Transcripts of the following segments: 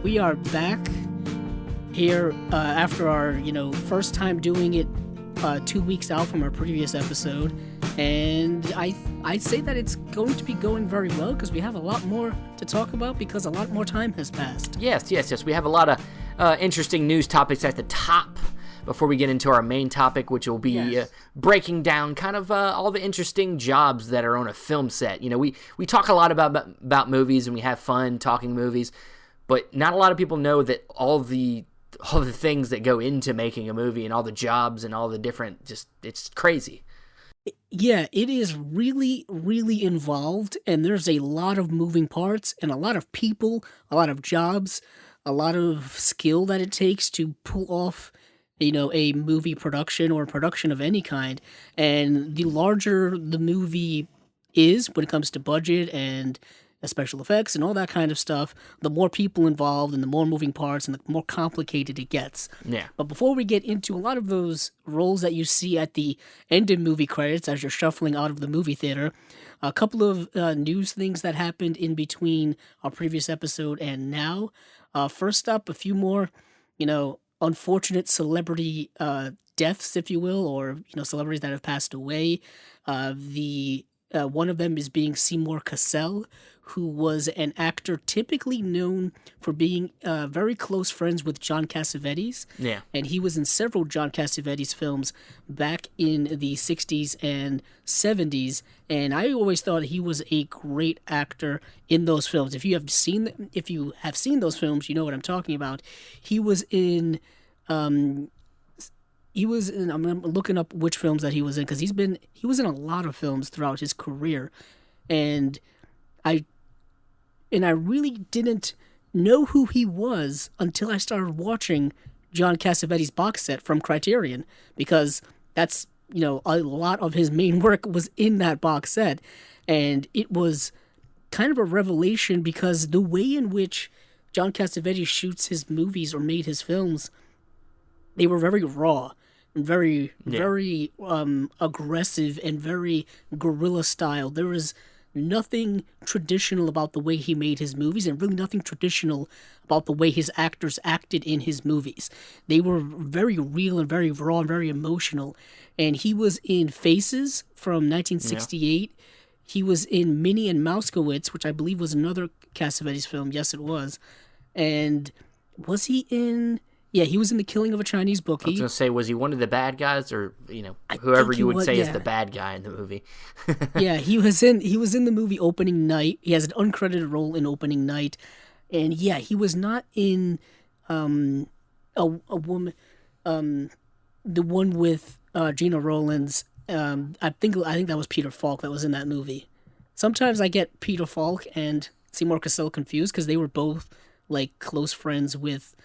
We are back here after our, first time doing it 2 weeks out from our previous episode. And I'd say that it's going to be going very well because we have a lot more to talk about because a lot more time has passed. Yes. We have a lot of interesting news topics at the top before we get into our main topic, which will be breaking down kind of all the interesting jobs that are on a film set. We talk a lot about movies and we have fun talking movies, but not a lot of people know that all the things that go into making a movie and all the jobs and all the different, it's crazy. Yeah, it is really, really involved, and there's a lot of moving parts and a lot of people, a lot of jobs, a lot of skill that it takes to pull off, a movie production or a production of any kind. And the larger the movie is when it comes to budget and special effects and all that kind of stuff, the more people involved and the more moving parts and the more complicated it gets. Yeah. But before we get into a lot of those roles that you see at the end of movie credits as you're shuffling out of the movie theater, a couple of news things that happened in between our previous episode and now. First up, a few more, unfortunate celebrity deaths, if you will, or, celebrities that have passed away. One of them is being Seymour Cassel, who was an actor typically known for being very close friends with John Cassavetes. Yeah. And he was in several John Cassavetes films back in the 60s and 70s. And I always thought he was a great actor in those films. If you have seen those films, you know what I'm talking about. He was in... I'm looking up which films that he was in because he was in a lot of films throughout his career, and I really didn't know who he was until I started watching John Cassavetes' box set from Criterion, because that's a lot of his main work was in that box set, and it was kind of a revelation because the way in which John Cassavetes shoots his movies or made his films, they were very raw. Very aggressive and very guerrilla style. There was nothing traditional about the way he made his movies, and really nothing traditional about the way his actors acted in his movies. They were very real and very raw and very emotional. And he was in Faces from 1968. Yeah. He was in Minnie and Mousekewitz, which I believe was another Cassavetes film. Yes, it was. And was he in... Yeah, he was in The Killing of a Chinese Bookie. I was going to say, was he one of the bad guys, or whoever you would say is the bad guy in the movie? Yeah, he was in the movie Opening Night. He has an uncredited role in Opening Night, and yeah, he was not in a woman, the one with Gina Rowlands. I think that was Peter Falk that was in that movie. Sometimes I get Peter Falk and Seymour Cassel confused because they were both like close friends with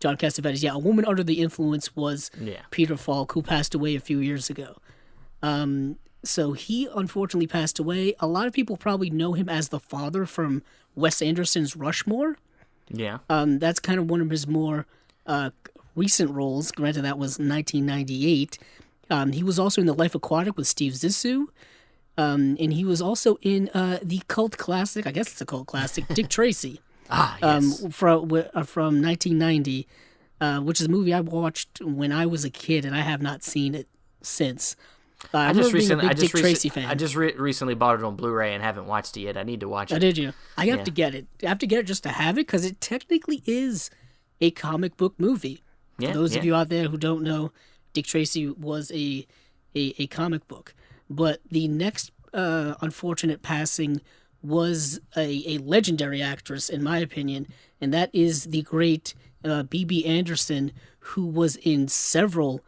John Cassavetes. Yeah, A Woman Under the Influence was Peter Falk, who passed away a few years ago. So he unfortunately passed away. A lot of people probably know him as the father from Wes Anderson's Rushmore. Yeah. That's kind of one of his more recent roles. Granted, that was 1998. He was also in The Life Aquatic with Steve Zissou. And he was also in the cult classic, I guess it's a cult classic, Dick Tracy. Yes. From 1990, which is a movie I watched when I was a kid, and I have not seen it since. I just recently bought it on Blu-ray and haven't watched it yet. I need to watch it. Oh, did you? I have to get it. I have to get it just to have it because it technically is a comic book movie. For those of you out there who don't know, Dick Tracy was a comic book. But the next unfortunate passing was a legendary actress, in my opinion, and that is the great B.B. Anderson, who was in several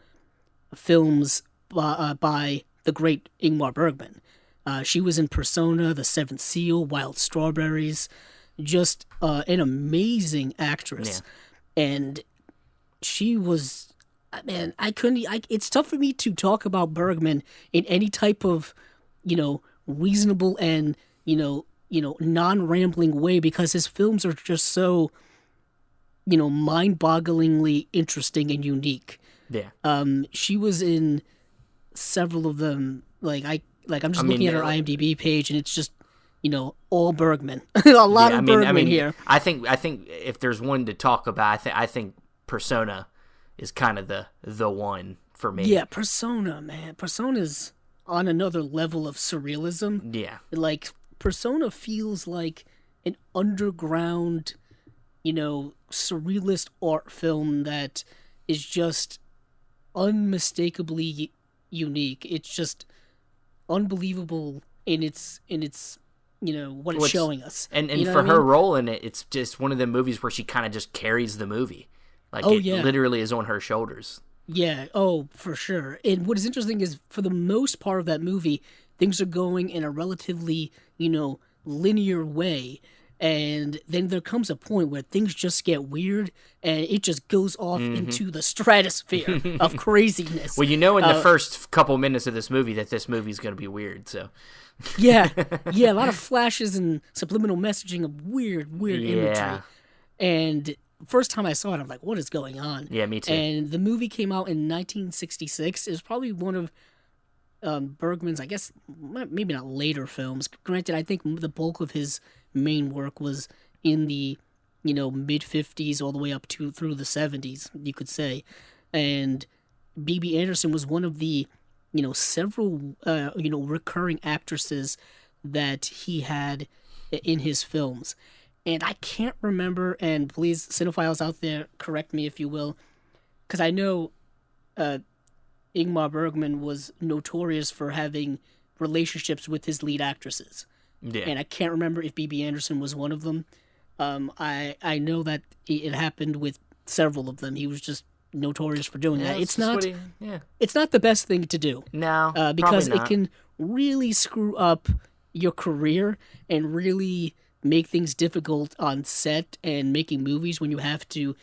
films by the great Ingmar Bergman. She was in Persona, The Seventh Seal, Wild Strawberries, just an amazing actress. Yeah. And she was, man, it's tough for me to talk about Bergman in any type of, reasonable and, non-rambling way because his films are just so, mind-bogglingly interesting and unique. Yeah. She was in several of them. I'm just looking at her IMDb page, and it's just all Bergman. A lot of Bergman here. I think if there's one to talk about, I think Persona is kind of the one for me. Yeah, Persona, man. Persona's on another level of surrealism. Yeah. Like, Persona feels like an underground, surrealist art film that is just unmistakably unique. It's just unbelievable in its what it's showing us. And for her role in it, it's just one of the movies where she kind of just carries the movie. Like, literally is on her shoulders. Yeah, for sure. And what is interesting is, for the most part of that movie, things are going in a relatively, linear way. And then there comes a point where things just get weird, and it just goes off into the stratosphere of craziness. Well, in the first couple minutes of this movie that this movie's going to be weird, so... yeah, a lot of flashes and subliminal messaging of weird imagery. And first time I saw it, I'm like, what is going on? Yeah, me too. And the movie came out in 1966. It was probably one of Bergman's, I guess, maybe not later films. Granted, I think the bulk of his main work was in the, mid-50s all the way up to through the 70s, you could say. And B.B. Anderson was one of the, several, recurring actresses that he had in his films. And I can't remember, and please, cinephiles out there, correct me if you will, because I know Ingmar Bergman was notorious for having relationships with his lead actresses. Yeah. And I can't remember if B.B. Anderson was one of them. I know that it happened with several of them. He was just notorious for doing that. It's not the best thing to do. No, because it can really screw up your career and really make things difficult on set and making movies when you have to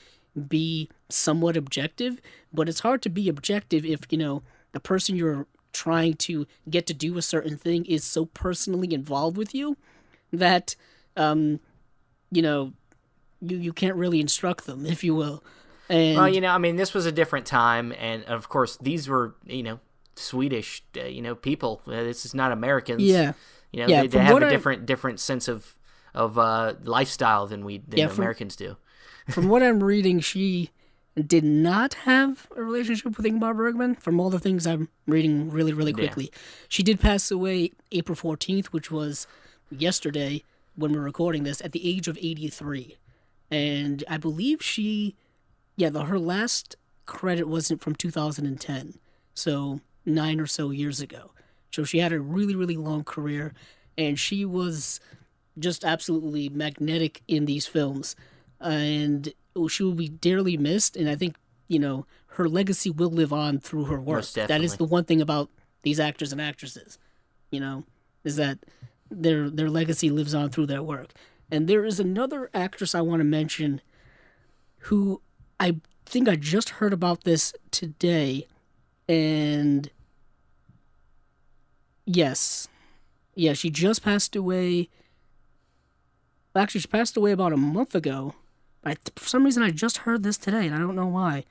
be somewhat objective. But it's hard to be objective if, the person you're trying to get to do a certain thing is so personally involved with you that, you can't really instruct them, if you will. And, well, this was a different time, and of course, these were, Swedish, people. This is not Americans. Yeah. They have a different sense of lifestyle than Americans do. From what I'm reading, she did not have a relationship with Ingmar Bergman, from all the things I'm reading really, really quickly. Yeah. She did pass away April 14th, which was yesterday when we're recording this, at the age of 83. And I believe her last credit wasn't from 2010, so 9 or so years ago. So she had a really, really long career, and she was just absolutely magnetic in these films. And she will be dearly missed, and I think, her legacy will live on through her work. That is the one thing about these actors and actresses, is that their legacy lives on through their work. And there is another actress I want to mention who I think I just heard about this today, and yes, she just passed away. Actually, she passed away about a month ago. For some reason, I just heard this today, and I don't know why.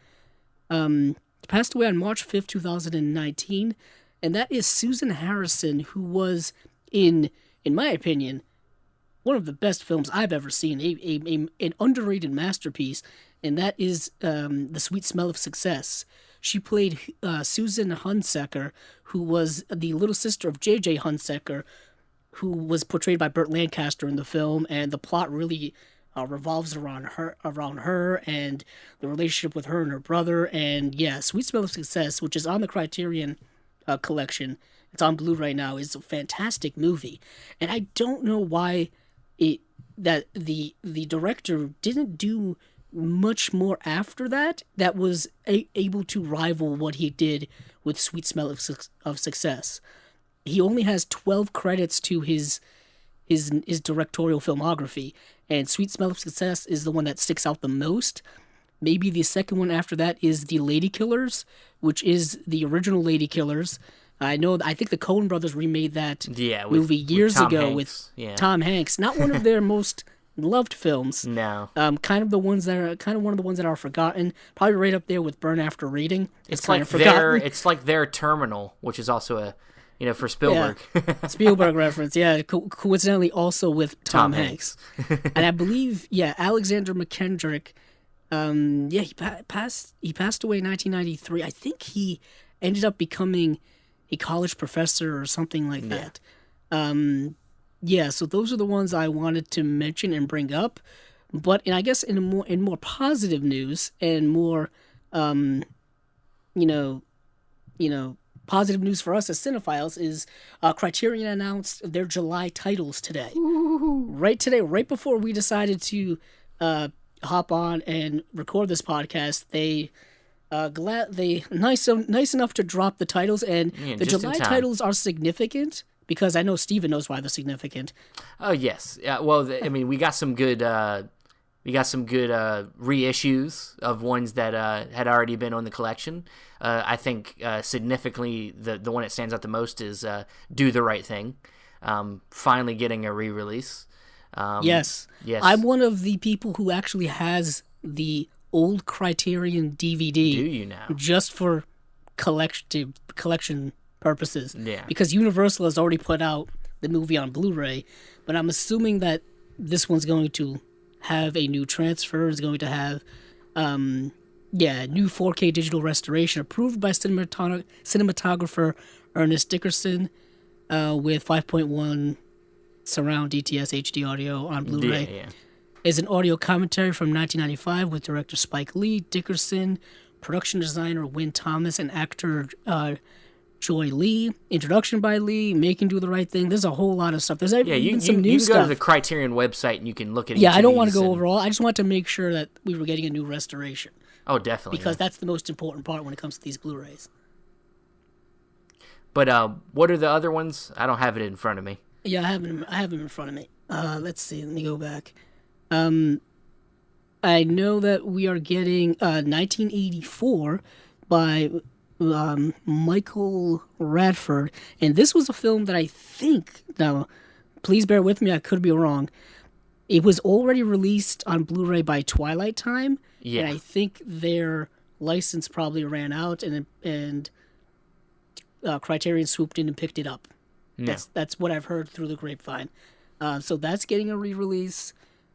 She passed away on March 5th, 2019, and that is Susan Harrison, who was in my opinion, one of the best films I've ever seen, an underrated masterpiece, and that is The Sweet Smell of Success. She played Susan Hunsaker, who was the little sister of J.J. Hunsaker, who was portrayed by Burt Lancaster in the film, and the plot really revolves around her and the relationship with her and her brother. And yeah, Sweet Smell of Success, which is on the Criterion collection, it's on Blu-ray now, is a fantastic movie. And I don't know why the director didn't do much more after that was able to rival what he did with Sweet Smell of Success. He only has 12 credits to his directorial filmography, and Sweet Smell of Success is the one that sticks out the most. Maybe the second one after that is The Lady Killers, which is the original Lady Killers. I think the Coen brothers remade that movie years ago with Tom Hanks. Not one of their most loved films. No. Kind of one of the ones that are forgotten. Probably right up there with Burn After Reading. It's like forgotten. It's like their Terminal, which is also for Spielberg. Yeah. Spielberg reference, yeah. Coincidentally, also with Tom Hanks. And I believe, Alexander McKendrick. He passed away in 1993. I think he ended up becoming a college professor or something like that. So those are the ones I wanted to mention and bring up. But I guess in more positive news and more, positive news for us as cinephiles is Criterion announced their July titles today. Ooh. Right before we decided to hop on and record this podcast, they nice enough to drop the titles, and the July titles are significant because I know Steven knows why they're significant. Oh yes, well, I mean, we got some good reissues of ones that had already been on the collection. I think significantly the one that stands out the most is Do the Right Thing, finally getting a re-release. Yes. I'm one of the people who actually has the old Criterion DVD. Do you now? Just for collection purposes. Yeah. Because Universal has already put out the movie on Blu-ray, but I'm assuming that this one's going to have a new transfer. It's going to have new 4K digital restoration approved by cinematographer Ernest Dickerson with 5.1 surround DTS HD audio on Blu-ray. Yeah. Is an audio commentary from 1995 with director Spike Lee, Dickerson, production designer Wynn Thomas, and actor Joy Lee. Introduction by Lee, making Do the Right Thing. There's a whole lot of stuff. There's even some new stuff. You can go to the Criterion website and you can look at I don't want to go over all. I just want to make sure that we were getting a new restoration. Oh, definitely. Because that's the most important part when it comes to these Blu-rays. But what are the other ones? I don't have it in front of me. Yeah, I have them in front of me. Let's see. Let me go back. I know that we are getting 1984 by Michael Radford, and this was a film that I think, now please bear with me, I could be wrong, it was already released on Blu-ray by Twilight Time, and I think their license probably ran out, and Criterion swooped in and picked it up. Yeah. That's what I've heard through the grapevine. So that's getting a re-release.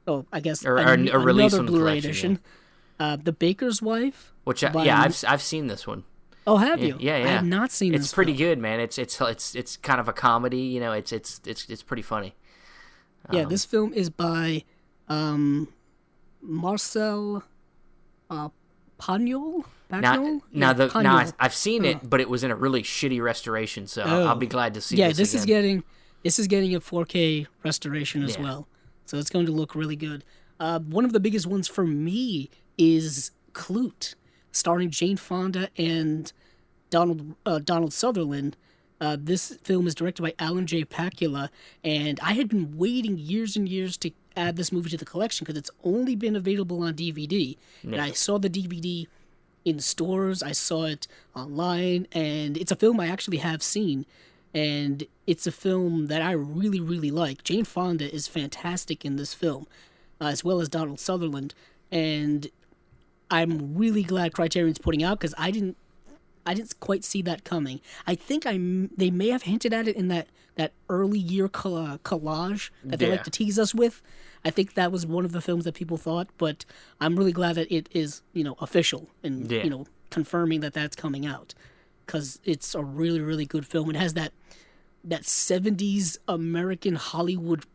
Oh, I guess a release another Blu-ray edition. Yeah. The Baker's Wife. Which I've seen this one. Oh, have you? Yeah. I have not seen this. It's pretty good, man. It's kind of a comedy. It's pretty funny. Yeah, this film is by Marcel Pagnol. I've seen it, but it was in a really shitty restoration, so I'll be glad to see. Yeah, this is getting a 4K restoration as well, so it's going to look really good. One of the biggest ones for me is Clute, starring Jane Fonda and Donald Sutherland. This film is directed by Alan J. Pakula, and I had been waiting years and years to add this movie to the collection because it's only been available on DVD. Yeah. And I saw the DVD in stores, I saw it online, and it's a film I actually have seen. And it's a film that I really, really like. Jane Fonda is fantastic in this film, as well as Donald Sutherland. And I'm really glad Criterion's putting out because I didn't quite see that coming. I think they may have hinted at it in that early year collage that they like to tease us with. I think that was one of the films that people thought, but I'm really glad that it is, official and, confirming that that's coming out because it's a really, really good film. It has that 70s American Hollywood,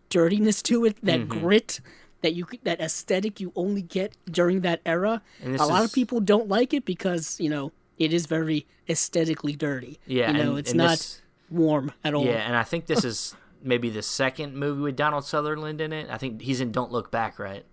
dirtiness to it, that grit, that aesthetic you only get during that era. A lot of people don't like it because, it is very aesthetically dirty. Yeah, it's not warm at all. Yeah, and I think this is maybe the second movie with Donald Sutherland in it. I think he's in Don't Look Back, right?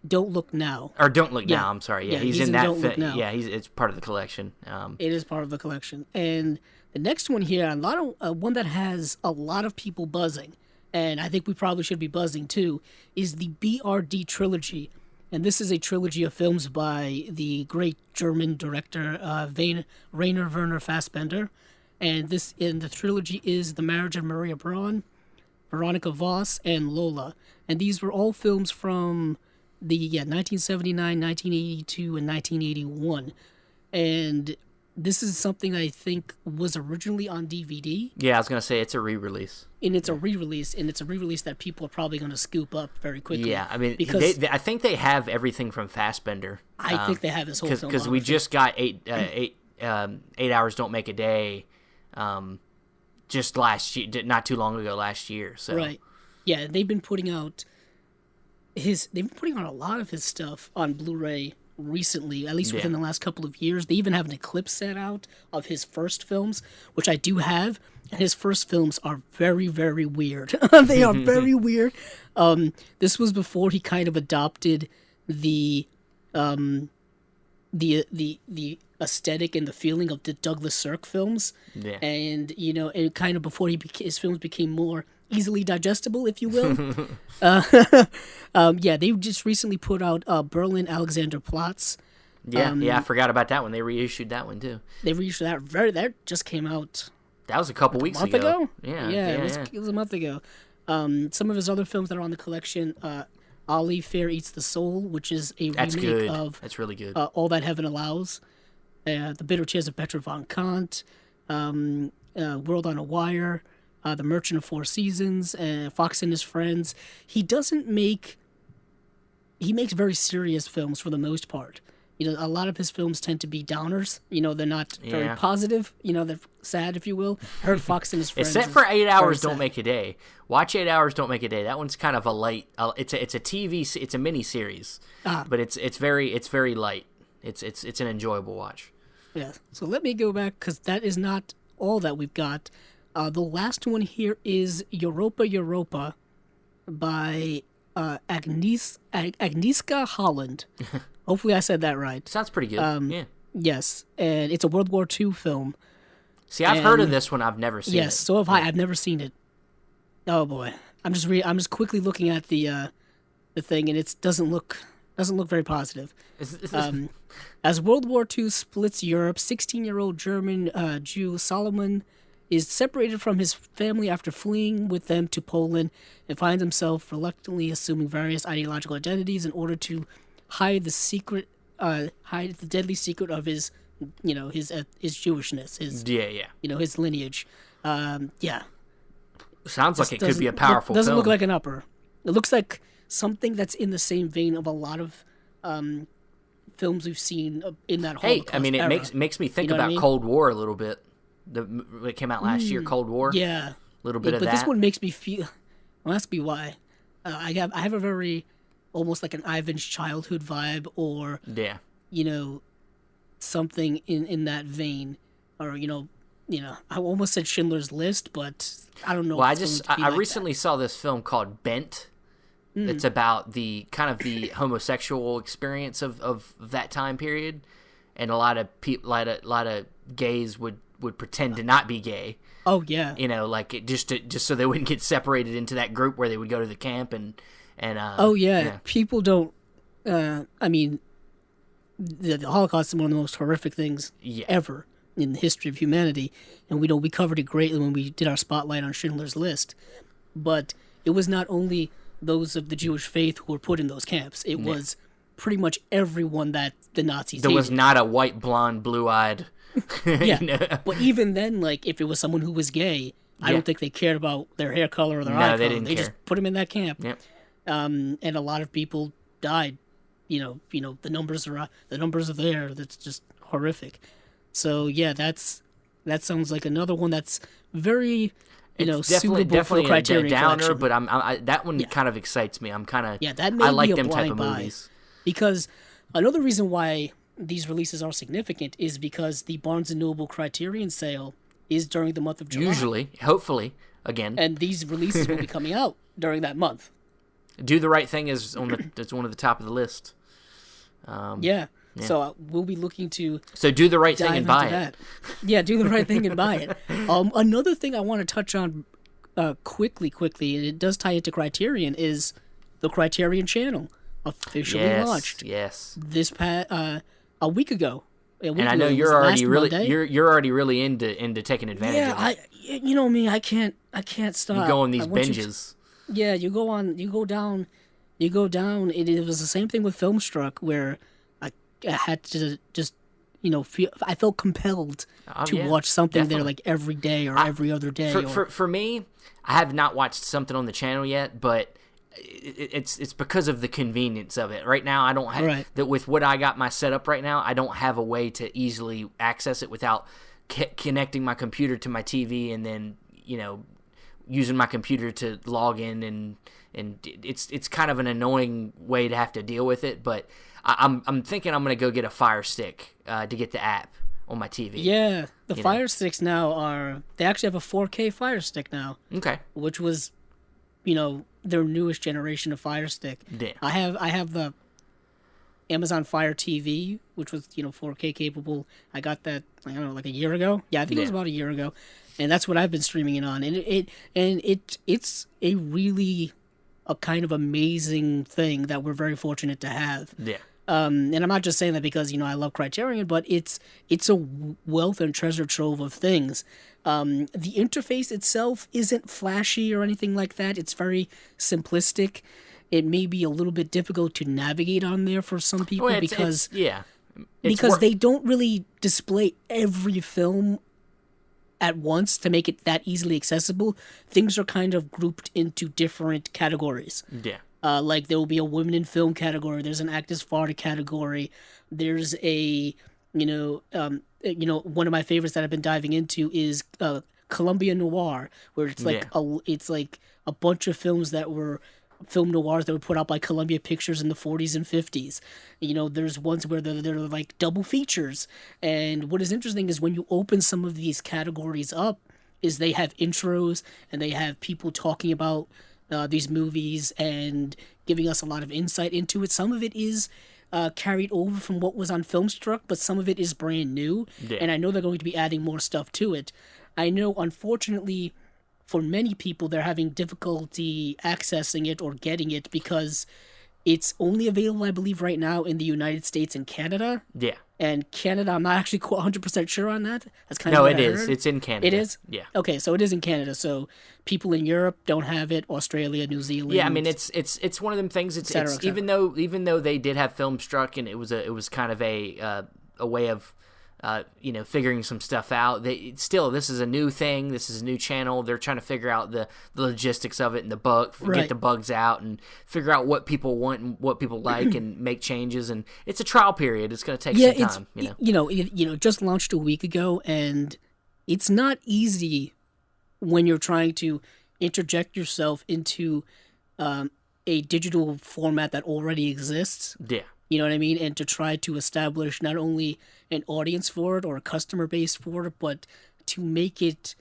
Don't Look Now. Or Don't Look Now, I'm sorry. Yeah, he's in that Don't Look Now. Yeah, it's part of the collection. It is part of the collection. And the next one here, one that has a lot of people buzzing, and I think we probably should be buzzing too, is the BRD trilogy. And this is a trilogy of films by the great German director Rainer Werner Fassbinder. And the trilogy is The Marriage of Maria Braun, Veronica Voss, and Lola. And these were all films from the 1979, 1982, and 1981. And this is something I think was originally on DVD. Yeah, I was gonna say it's a re-release. And it's a re-release, that people are probably going to scoop up very quickly. Yeah, I mean, because I think they have everything from Fassbender. I think they have his whole film. Because we just got 8 Hours Don't Make a Day, just last year, not too long ago last year. So right, yeah, they've been putting out a lot of his stuff on Blu-ray recently, at least within the last couple of years. They even have an Eclipse set out of his first films, which I do have. And his first films are very, very weird. They are very weird. This was before he kind of adopted the aesthetic and the feeling of the Douglas Sirk films. Yeah. And, and kind of before his films became more easily digestible, if you will. They just recently put out Berlin Alexanderplatz. I forgot about that one. They reissued that one, too. They reissued that. That just came out. That was a couple weeks ago. A month ago? Yeah. It was a month ago. Some of his other films that are on the collection, Ollie Fair Eats the Soul, which is a remake of That's really good. All That Heaven Allows, The Bitter Tears of Petra von Kant, World on a Wire, The Merchant of Four Seasons, Fox and His Friends. He makes very serious films for the most part. A lot of his films tend to be downers. They're not very positive. They're sad, if you will. I heard Fox and His Friends. Except for 8 Hours Don't Make a Day. Watch 8 Hours Don't Make a Day. That one's kind of a light. It's a TV. It's a mini series, but it's very light. It's an enjoyable watch. Yeah. So let me go back, because that is not all that we've got. The last one here is Europa by Agnieszka Holland. Hopefully I said that right. Sounds pretty good. Yeah. Yes, and it's a World War II film. See, I've heard of this one. I've never seen it. Yes, so have I. I've never seen it. Oh boy, I'm just quickly looking at the thing, and it doesn't look very positive. As World War II splits Europe, 16-year-old German Jew Solomon is separated from his family after fleeing with them to Poland, and finds himself reluctantly assuming various ideological identities in order to hide the deadly secret of his Jewishness, his lineage. Sounds like it could be a powerful film. Doesn't look like an upper. It looks like something that's in the same vein of a lot of films we've seen in that Holocaust era. It makes me think about Cold War a little bit. It came out last year, Cold War. Yeah. A little bit of that. But this one makes me feel... Well, ask me why. I have a very... almost like an Ivan's Childhood vibe, or something in that vein, or I almost said Schindler's List, but I don't know. Well, I recently saw this film called Bent. It's about the kind of the homosexual experience of that time period, and a lot of people, a lot of gays would pretend to not be gay. Oh yeah, just so they wouldn't get separated into that group where they would go to the camp and people don't. The Holocaust is one of the most horrific things ever in the history of humanity, and we covered it greatly when we did our spotlight on Schindler's List. But it was not only those of the Jewish faith who were put in those camps; it was pretty much everyone that the Nazis. There hated. was not a white, blonde, blue-eyed. But even then, if it was someone who was gay, I don't think they cared about their hair color or their eye color. They didn't care. Just put them in that camp. Yep. And a lot of people died. The numbers are there. That's just horrific. So yeah, that sounds like another one that's very suitable for the Criterion downer, collection. but that one kind of excites me. I'm kind of that may I like be a them type of blind movies. Because another reason why these releases are significant is because the Barnes & Noble Criterion sale is during the month of July. Usually, hopefully, again. And these releases will be coming out during that month. Do the Right Thing is one of the top of the list. So we'll be looking to. So do the right thing and buy it. Yeah, do the right thing and buy it. Another thing I want to touch on quickly, and it does tie into Criterion, is the Criterion Channel officially launched. Yes. This a week ago. And I know you're already really into taking advantage of it. You know me, I can't stop. You go on these binges. You go down. It was the same thing with Filmstruck, where I had to just I felt compelled to watch something definitely. there like every day or every other day. For me, I have not watched something on the channel yet, but it's because of the convenience of it. Right now, I don't have that with what I got my setup right now. I don't have a way to easily access it without connecting my computer to my TV and then using my computer to log in, and it's kind of an annoying way to have to deal with it. But I'm thinking I'm gonna go get a Fire Stick to get the app on my TV. Yeah, the Fire Sticks now they actually have a 4K Fire Stick now. Okay. Which was, their newest generation of Fire Stick. Yeah. I have the Amazon Fire TV, which was 4K capable. I got that like a year ago. Yeah, I think it was about a year ago, and that's what I've been streaming it on. And it's a really a kind of amazing thing that we're very fortunate to have. Yeah. And I'm not just saying that because I love Criterion, but it's a wealth and treasure trove of things. The interface itself isn't flashy or anything like that. It's very simplistic. It may be a little bit difficult to navigate on there for some people because they don't really display every film at once to make it that easily accessible. Things are kind of grouped into different categories. Yeah. Like there will be a women in film category. There's an actors farted category. There's a one of my favorites that I've been diving into is Columbia Noir, where it's like a bunch of films that were film noirs that were put out by Columbia Pictures in the 40s and 50s. There's ones where they're like double features. And what is interesting is when you open some of these categories up, is they have intros and they have people talking about these movies and giving us a lot of insight into it. Some of it is carried over from what was on Filmstruck, but some of it is brand new. Yeah. And I know they're going to be adding more stuff to it. I know, unfortunately, for many people, they're having difficulty accessing it or getting it because it's only available, I believe, right now in the United States and Canada. Yeah. And Canada, I'm not actually 100% sure on that. That's kind of what I is. heard. It's in Canada. It is? Yeah. Okay, so it is in Canada. So people in Europe don't have it. Australia, New Zealand. Yeah, I mean it's one of them things. It's even though they did have Filmstruck and it was kind of a way of figuring some stuff out. This is a new thing. This is a new channel. They're trying to figure out the logistics of it and get the bugs out and figure out what people want and what people like and make changes. And it's a trial period. It's going to take some time. It just launched a week ago, and it's not easy when you're trying to interject yourself into a digital format that already exists. Yeah. You know what I mean? And to try to establish not only an audience for it or a customer base for it, but to make it,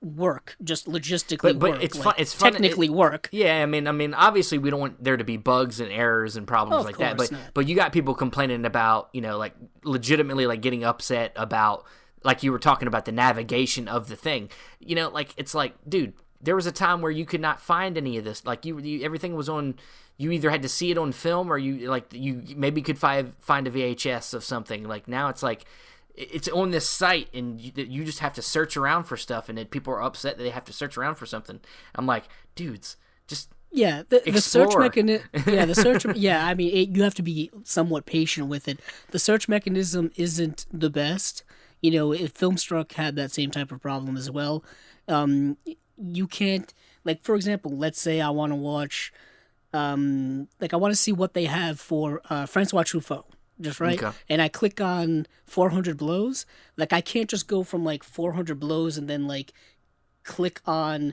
work, just logistically but work. It's fun. It's fun. Technically work. Yeah, I mean, obviously we don't want there to be bugs and errors and problems like that. But you got people complaining about, like legitimately like getting upset about, like you were talking about the navigation of the thing. It's like, dude, there was a time where you could not find any of this. Like you everything was on. You either had to see it on film, or you maybe could find a VHS of something. Like now, it's like it's on this site, and you just have to search around for stuff, and then people are upset that they have to search around for something. I'm like, dudes, just the search mechanism. Yeah, the search. Yeah, I mean, you have to be somewhat patient with it. The search mechanism isn't the best. If Filmstruck had that same type of problem as well, you can't. Like, for example, let's say I want to watch. I want to see what they have for Francois Truffaut, just right? Okay. And I click on 400 Blows. Like, I can't just go from, 400 Blows and then, click on,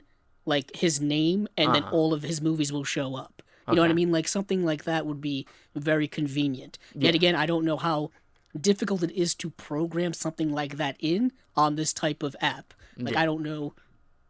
his name and then all of his movies will show up. You know what I mean? Like, something like that would be very convenient. Yeah. Yet again, I don't know how difficult it is to program something like that in on this type of app. I don't know,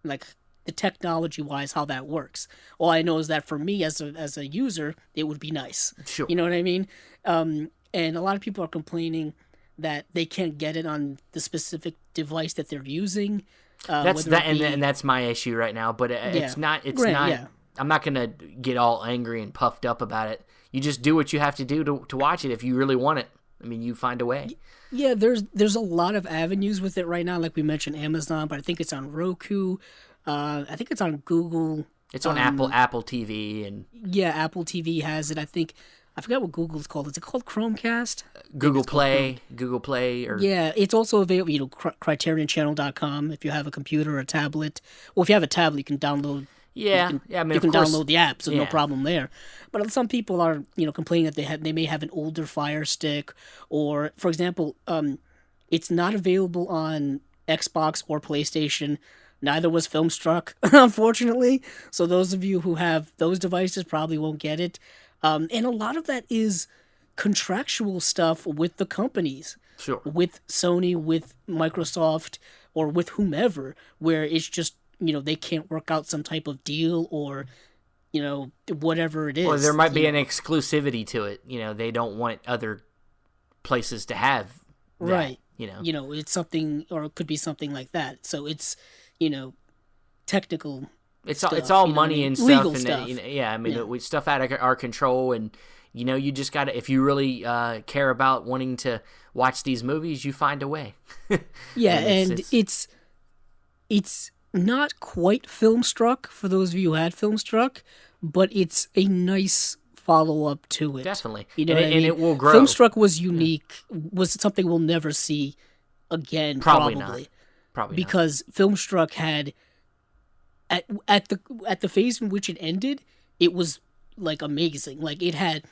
the technology-wise, how that works. All I know is that for me as a user, it would be nice. Sure. You know what I mean? And a lot of people are complaining that they can't get it on the specific device that they're using. And that's my issue right now. But it's not. Yeah. I'm not gonna get all angry and puffed up about it. You just do what you have to do to watch it if you really want it. I mean, you find a way. Yeah, there's a lot of avenues with it right now. Like we mentioned, Amazon, but I think it's on Roku. I think it's on Google. It's on Apple TV and yeah, Apple TV has it. I think I forgot what Google's called. Is it called Chromecast? Google Play, or yeah, it's also available. CriterionChannel.com if you have a computer or a tablet. Well, if you have a tablet, you can download. Yeah, you can download the app, so no problem there. But some people are complaining that they may have an older Fire Stick, or for example, it's not available on Xbox or PlayStation. Neither was Filmstruck, unfortunately. So those of you who have those devices probably won't get it. And a lot of that is contractual stuff with the companies. Sure. With Sony, with Microsoft, or with whomever, where it's just, they can't work out some type of deal or, whatever it is. Or there might be an exclusivity to it. They don't want other places to have that, right. It's something, or it could be something like that. So it's, technical It's stuff, all money and stuff. Legal and stuff. Stuff out of our control. And, you just got to, if you really care about wanting to watch these movies, you find a way. Yeah, and it's not quite Filmstruck, for those of you who had Filmstruck, but it's a nice follow-up to it. Definitely. And it will grow. Filmstruck was unique, was something we'll never see again, probably. Not. Probably because not. Filmstruck had, at the phase in which it ended, it was, like, amazing. Like, it had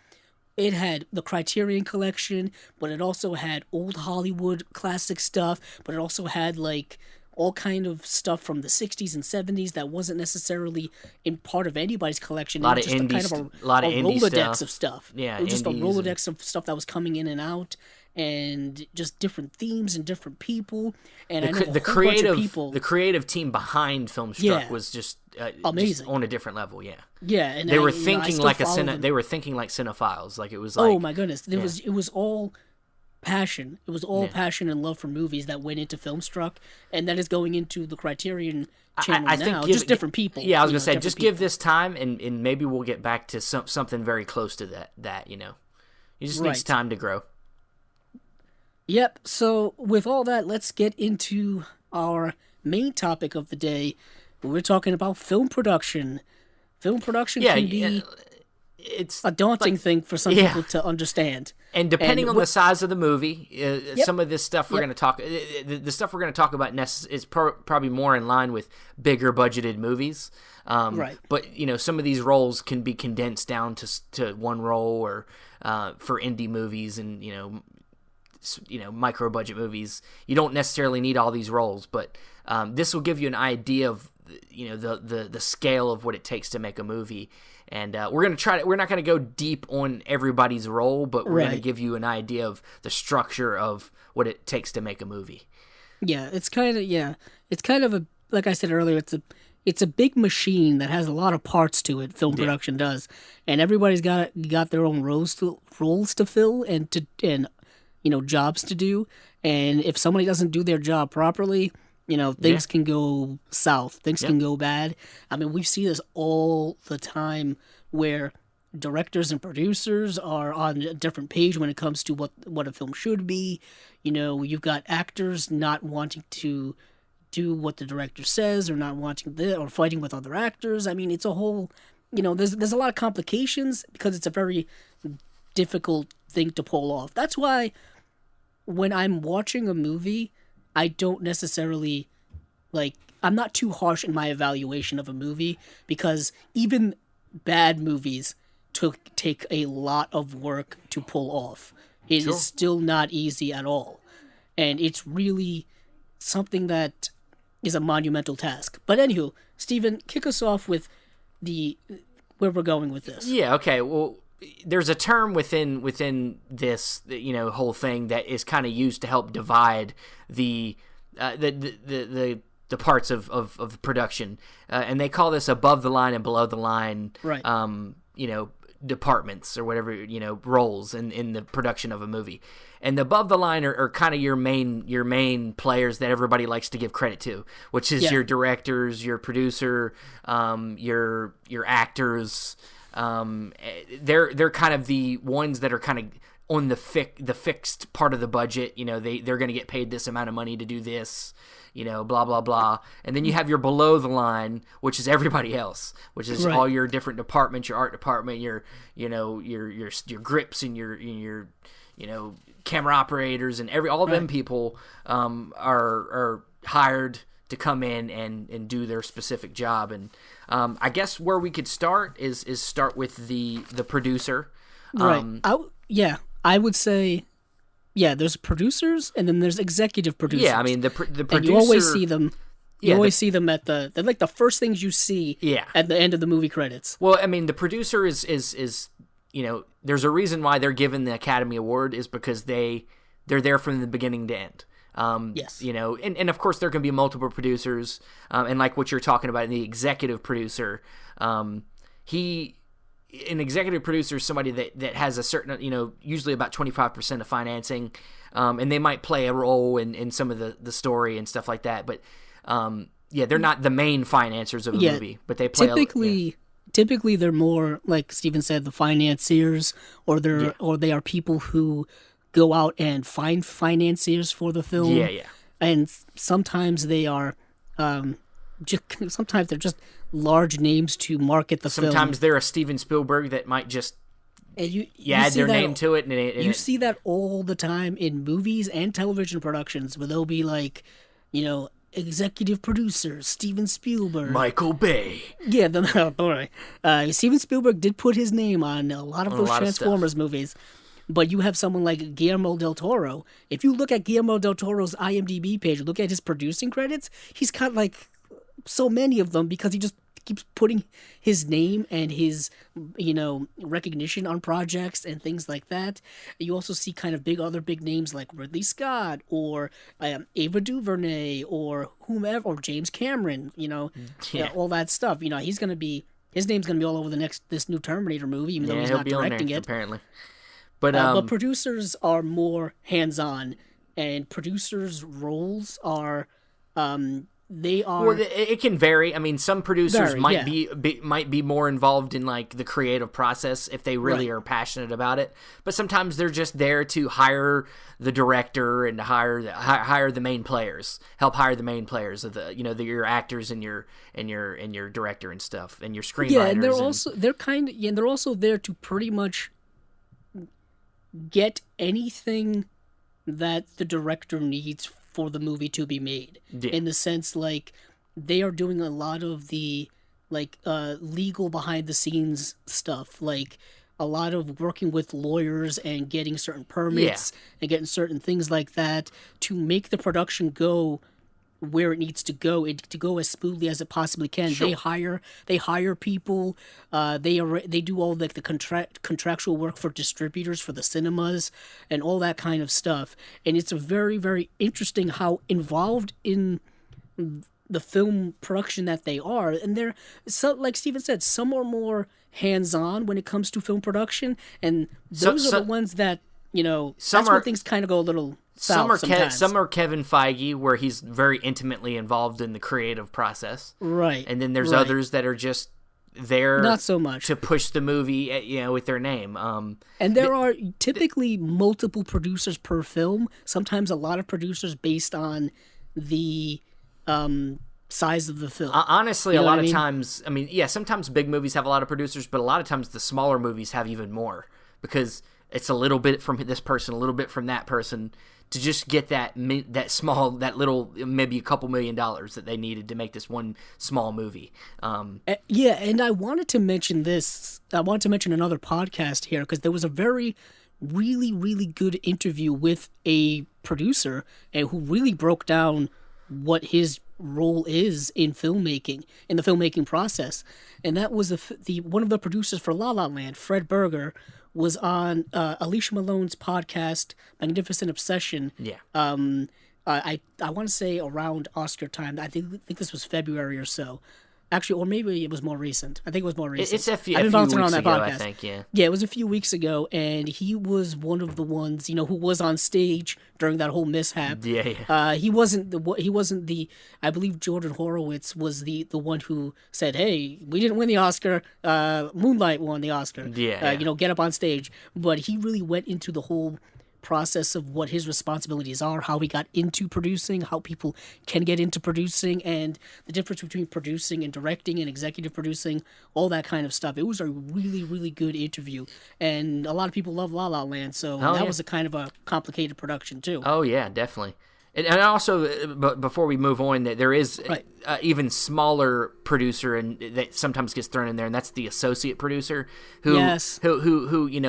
the Criterion Collection, but it also had old Hollywood classic stuff, but it also had, like, all kind of stuff from the 60s and 70s that wasn't necessarily in part of anybody's collection. A lot of Rolodex of stuff. Yeah, it was just a Rolodex of stuff that was coming in and out, and just different themes and different people. And the creative team behind Filmstruck was just amazing, just on a different level. Yeah, yeah, and they were thinking like they were thinking like cinephiles. Like it was like, oh my goodness, it was all passion. It was all passion and love for movies that went into Filmstruck, and that is going into the Criterion channel now. Just different people. Yeah, I was gonna say, just give this time, and maybe we'll get back to something very close to that. You just needs time to grow. Yep. So with all that, let's get into our main topic of the day. We're talking about film production. Film production can be it's a daunting thing for some people to understand. And depending on the size of the movie, some of this stuff we're going to talk, the stuff we're going to talk about is probably more in line with bigger budgeted movies. Right. But some of these roles can be condensed down to one role, or for indie movies and micro budget movies, you don't necessarily need all these roles. But this will give you an idea of the scale of what it takes to make a movie. And we're not going to go deep on everybody's role, but we're going to give you an idea of the structure of what it takes to make a movie. Yeah, it's kind of a, like I said earlier, it's a big machine that has a lot of parts to it. Film production does, and everybody's got their own roles to fill and jobs to do. And if somebody doesn't do their job properly, things can go south. Things can go bad. I mean, we see this all the time where directors and producers are on a different page when it comes to what a film should be. You've got actors not wanting to do what the director says, or not wanting or fighting with other actors. I mean, it's a whole, there's a lot of complications because it's a very difficult thing to pull off. That's why when I'm watching a movie, I don't necessarily, I'm not too harsh in my evaluation of a movie, because even bad movies take a lot of work to pull off. It is still not easy at all. And it's really something that is a monumental task. But anywho, Steven, kick us off with where we're going with this. Yeah, okay. Well, there's a term within this whole thing that is kind of used to help divide the parts of production, and they call this above the line and below the line, right? Departments or whatever, roles in the production of a movie. And the above the line are kind of your main players that everybody likes to give credit to, which is your directors, your producer, your actors. They're kind of the ones that are kind of on the fixed part of the budget. You know, they're going to get paid this amount of money to do this. You know, blah blah blah. And then you have your below the line, which is everybody else, which is all your different departments, your art department, your grips and your camera operators and all them people are hired to come in and do their specific job. And I guess where we could start is start with the producer. Right. I would say, there's producers and then there's executive producers. Yeah, I mean the producer. And you always see them. You always see them they're like the first things you see. At the end of the movie credits. Well, I mean the producer is there's a reason why they're given the Academy Award is because they're there from the beginning to end. Yes. And of course there can be multiple producers, and like what you're talking about, the executive producer, an executive producer is somebody that has a certain, usually about 25% of financing, and they might play a role in some of the story and stuff like that, but they're not the main financiers of a movie, but they play typically they're more, like Steven said, the financiers, or they are people who go out and find financiers for the film. And sometimes they are sometimes they're just large names to market the film. Sometimes they're a Steven Spielberg that might just add their name to it. You see that all the time in movies and television productions, where they'll be like, executive producer Steven Spielberg, Michael Bay. Yeah, Steven Spielberg did put his name on a lot of those Transformers movies. But you have someone like Guillermo del Toro. If you look at Guillermo del Toro's IMDb page, look at his producing credits, he's got like so many of them because he just keeps putting his name and his, recognition on projects and things like that. You also see kind of other big names like Ridley Scott or Ava DuVernay or whomever, or James Cameron, all that stuff. His name's going to be all over this new Terminator movie, even though he's not directing it. Apparently. But producers are more hands-on, and producers' roles are, Well, it can vary. I mean, some producers might be more involved in like the creative process if they really are passionate about it. But sometimes they're just there to hire the director and to hire the main players, help hire the main players of your actors and your director and stuff and your screenwriters. Yeah, and they're also there to pretty much get anything that the director needs for the movie to be made. In the sense, like, they are doing a lot of the legal behind the scenes stuff, like a lot of working with lawyers and getting certain permits and getting certain things like that to make the production go where it needs to go as smoothly as it possibly can. Sure. They hire people. They do all the contractual work for distributors for the cinemas and all that kind of stuff. And it's a very, very interesting how involved in the film production that they are. And they're, so, like Steven said, some are more hands-on when it comes to film production, and those are the ones that that's where things kind of go a little. Some are Kevin Feige, where he's very intimately involved in the creative process. Right. And then there's others that are just there not so much to push the movie, with their name. And there are typically multiple producers per film, sometimes a lot of producers based on the size of the film. Honestly, a lot of times, sometimes big movies have a lot of producers, but a lot of times the smaller movies have even more, because it's a little bit from this person, a little bit from that person, to just get that little, maybe a couple $1 million that they needed to make this one small movie. And I wanted to mention this. I wanted to mention another podcast here, because there was a very, really, really good interview with a producer and who really broke down what his role is in the filmmaking process. And that was one of the producers for La La Land, Fred Berger, was on Alicia Malone's podcast, Magnificent Obsession. Yeah. I want to say around Oscar time. I think this was February or so. Actually, or maybe it was more recent. I think it was more recent. It's a few I've been bouncing weeks around that ago, podcast. I think, yeah. Yeah, it was a few weeks ago, and he was one of the ones, who was on stage during that whole mishap. Yeah. He wasn't the. I believe Jordan Horowitz was the one who said, "Hey, we didn't win the Oscar. Moonlight won the Oscar. Yeah. Get up on stage." But he really went into the whole process of what his responsibilities are, how he got into producing, how people can get into producing, and the difference between producing and directing and executive producing, all that kind of stuff. It was a really, really good interview, and a lot of people love La La Land, so that was a kind of a complicated production too. Oh yeah, definitely. And also, but before we move on, there is even smaller producer, and that sometimes gets thrown in there, and that's the associate producer, who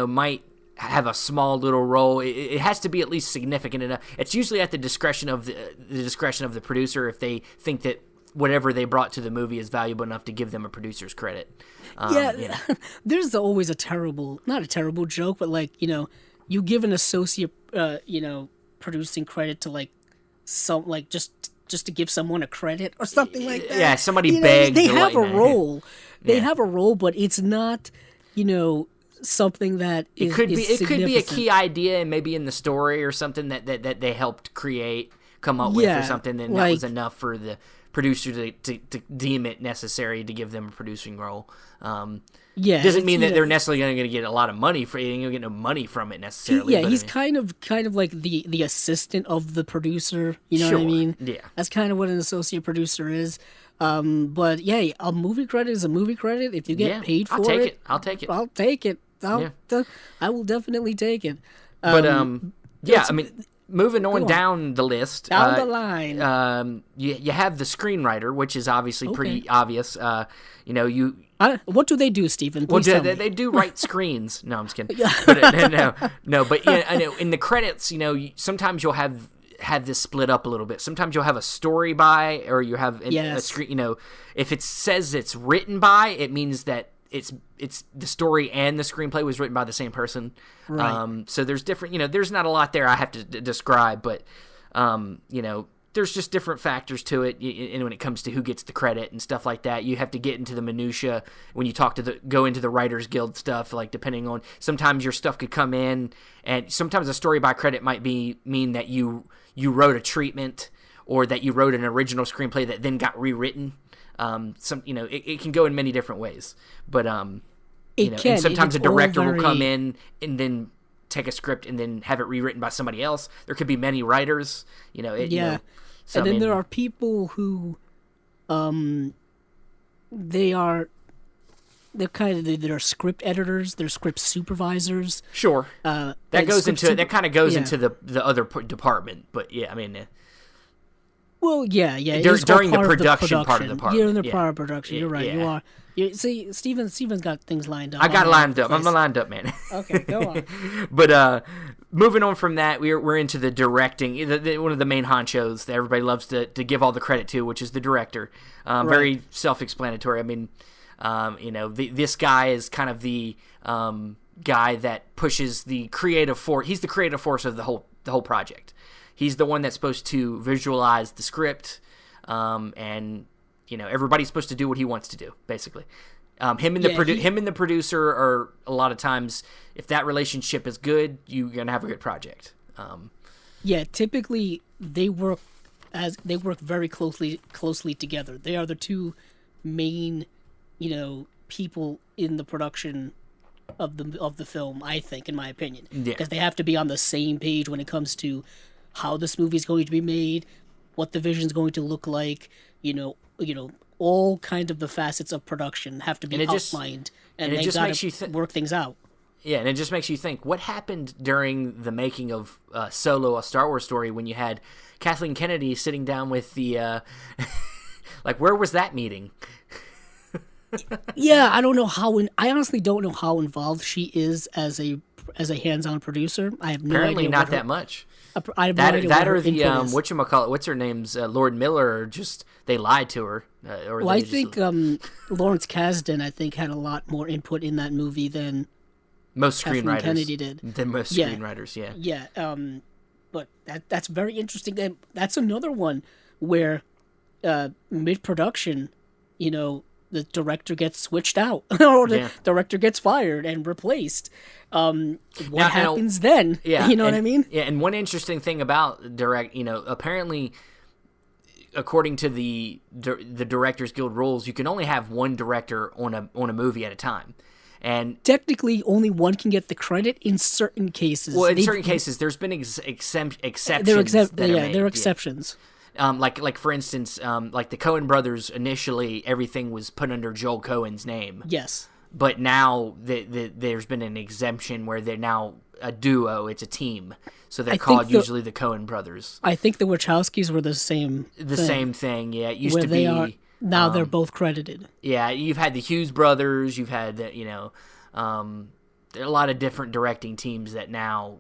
might have a small little role. It has to be at least significant enough. It's usually at the discretion of the producer if they think that whatever they brought to the movie is valuable enough to give them a producer's credit. There's always not a terrible joke, but you give an associate, producing credit to just to give someone a credit or something like that. Yeah, somebody begged. They have a role. They have a role, but it's not, something that is it could be a key idea and maybe in the story or something that they helped come up with or something, and that was enough for the producer to deem it necessary to give them a producing role. Doesn't mean that they're necessarily going to get a lot of money for it. You're going to get no money from it necessarily. He's kind of like the assistant of the producer. You know what I mean? Yeah, that's kind of what an associate producer is. But yeah, a movie credit is a movie credit. If you get paid for it, I'll take it. I'll take it. I will definitely take it. But moving on down the list, down the line, you have the screenwriter, which is obviously pretty obvious. What do they do, Stephen? Please tell me. They do write screens. No, I'm just kidding. But, no. But I know in the credits, sometimes you'll have this split up a little bit. Sometimes you'll have a story by, or you have a screen. If it says it's written by, it means that it's the story and the screenplay was written by the same person. Right. So there's different. There's not a lot there I have to describe, but there's just different factors to it. And when it comes to who gets the credit and stuff like that, you have to get into the minutia when you go into the Writers Guild stuff. Like depending on, sometimes your stuff could come in, and sometimes a story by credit might mean that you wrote a treatment, or that you wrote an original screenplay that then got rewritten. It can go in many different ways, but and sometimes a director will come in and then take a script and then have it rewritten by somebody else. There could be many writers, and then there are people who, they're script editors, they're script supervisors. Sure, that kind of goes into the other department, but Well, yeah. During the production part of the part. You're in the part of production. You're right. You are. See, Steven's got things lined up. I got lined up. I'm lined up, man. Okay, go on. But moving on from that, we're into the directing. One of the main honchos that everybody loves to give all the credit to, which is the director. Right. Very self-explanatory. I mean, this guy is kind of the guy that pushes the creative force. He's the creative force of the whole project. He's the one that's supposed to visualize the script, and everybody's supposed to do what he wants to do, basically. Him and the producer are, a lot of times, if that relationship is good, you're gonna have a good project. Typically they work very closely together. They are the two main, people in the production of the film, I think, in my opinion, because they have to be on the same page when it comes to how this movie is going to be made, what the vision is going to look like, all kind of the facets of production have to be outlined, and they got to work things out. Yeah, and it just makes you think, what happened during the making of Solo, a Star Wars story, when you had Kathleen Kennedy sitting down with the, where was that meeting? Yeah, I don't know I honestly don't know how involved she is as a hands-on producer. I have no idea. Apparently not that much. I have no idea that or the whatchamacallit, what's her name's Lord Miller, or just they lied to her. I think Lawrence Kasdan, I think, had a lot more input in that movie than most screenwriters. Kennedy did. Than most screenwriters, yeah. Yeah, but that's very interesting. And that's another one where mid-production, the director gets switched out or the director gets fired and replaced. What happens then? Yeah, you know what I mean? Yeah, and one interesting thing about apparently, according to the Directors Guild rules, you can only have one director on a movie at a time. And technically, only one can get the credit in certain cases. Well, in certain cases, there's been exceptions. There are exceptions. Like for instance, like the Coen brothers, initially everything was put under Joel Coen's name. Yes. But now there's been an exemption where they're now a duo. It's a team, so they're called usually the Coen brothers. I think the Wachowskis were the same. Same thing. Yeah, it used to be. Now they're both credited. Yeah, you've had the Hughes brothers. You've had there are a lot of different directing teams that now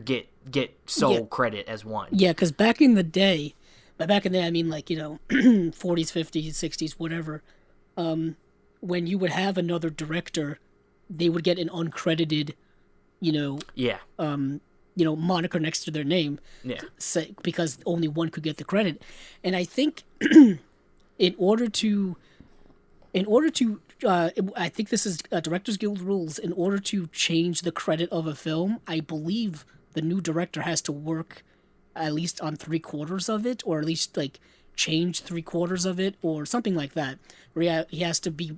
get sole credit as one. Yeah, because back in the day, I mean, like, 40s, 50s, 60s, whatever. When you would have another director, they would get an uncredited, moniker next to their name. Yeah. Because only one could get the credit, and I think. In order to, I think this is Directors Guild rules. In order to change the credit of a film, I believe the new director has to work at least on 3/4 of it, or at least like change 3/4 of it, or something like that. Where he has to be,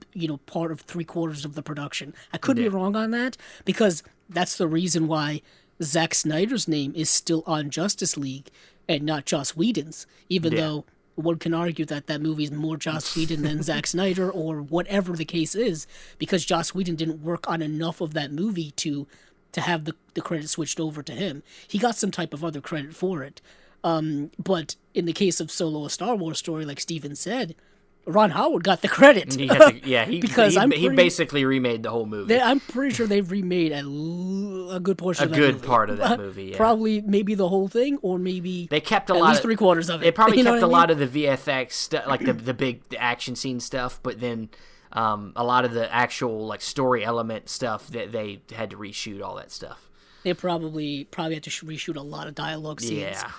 part of 3/4 of the production. I could be wrong on that, because that's the reason why Zack Snyder's name is still on Justice League and not Joss Whedon's, even though. One can argue that movie is more Joss Whedon than Zack Snyder, or whatever the case is, because Joss Whedon didn't work on enough of that movie to have the credit switched over to him. He got some type of other credit for it. But in the case of Solo: A Star Wars Story, like Steven said, Ron Howard got the credit. He basically remade the whole movie. I'm pretty sure they've remade a good portion of that movie. A good part of that movie, yeah. Probably maybe the whole thing, or maybe they kept at least 3/4 of it. They probably kept a lot of the VFX stuff, like the big action scene stuff, but then a lot of the actual like story element stuff that they had to reshoot all that stuff. They probably had to reshoot a lot of dialogue scenes. Yeah.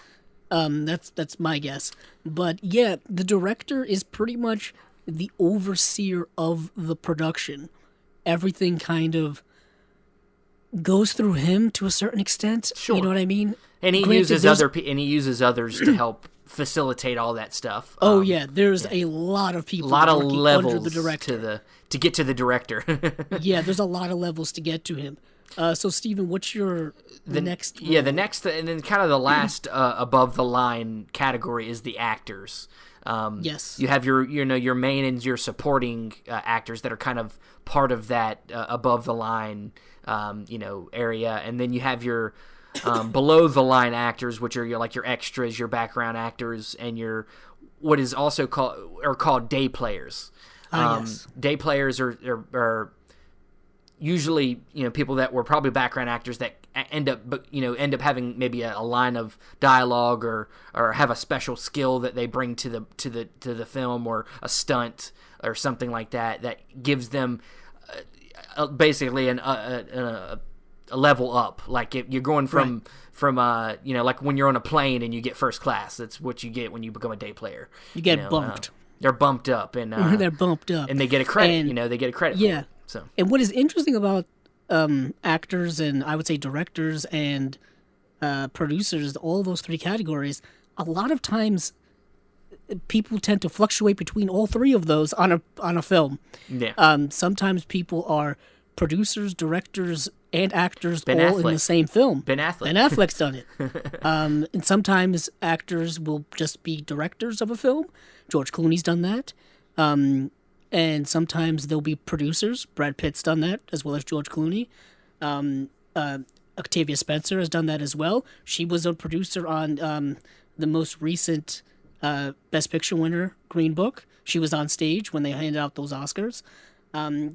That's my guess. But yeah, the director is pretty much the overseer of the production. Everything kind of goes through him to a certain extent. Sure. You know what I mean? And he uses others to help facilitate all that stuff. There's a lot of people. A lot of levels under the director to get to the director. Yeah, there's a lot of levels to get to him. So, Steven, what's the next? Yeah, the next, and then kind of the last above the line category is the actors. Yes. You have your main and your supporting actors that are kind of part of that above the line area, and then you have your below the line actors, which are your extras, your background actors, and your what is also called day players. Yes. Day players are usually people that were probably background actors that end up having maybe a line of dialogue or have a special skill that they bring to the film, or a stunt or something like that gives them basically a level up. Like if you're going from like when you're on a plane and you get first class, that's what you get when you become a day player. You get bumped. They're bumped up, and they're bumped up, and they get a credit. They get a credit. Yeah. For it, so. And what is interesting about actors, and I would say directors and producers, all those three categories, a lot of times people tend to fluctuate between all three of those on a film. Yeah. Sometimes people are producers, directors, and actors Ben all Affleck. in the same film. Ben Affleck. Ben Affleck's done it. And sometimes actors will just be directors of a film. George Clooney's done that. And sometimes they'll be producers. Brad Pitt's done that, as well as George Clooney. Octavia Spencer has done that as well. She was a producer on the most recent Best Picture winner, Green Book. She was on stage when they handed out those Oscars.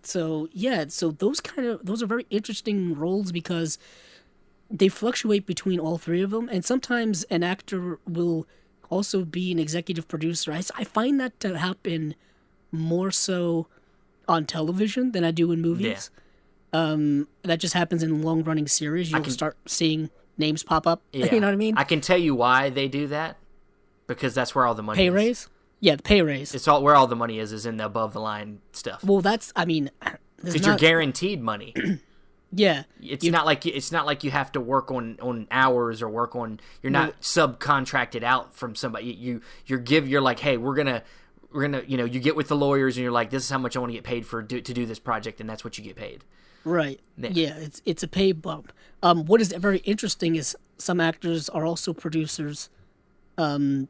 So those are very interesting roles because they fluctuate between all three of them. And sometimes an actor will also be an executive producer. I find that to happen more so on television than I do in movies. Yeah. That just happens in long-running series. You'll start seeing names pop up. Yeah. You know what I mean? I can tell you why they do that. Because that's where all the money Pay is. raise? Yeah, the pay raise. It's all where all the money is in the above the line stuff. Well, that's, I mean, because you're guaranteed money. Yeah, it's not like you have to work on hours or work on. You're not subcontracted out from somebody. You're like, hey, we're gonna you get with the lawyers and you're like, this is how much I want to get paid to do this project, and that's what you get paid. Right. Yeah, it's a pay bump. What is very interesting is some actors are also producers, and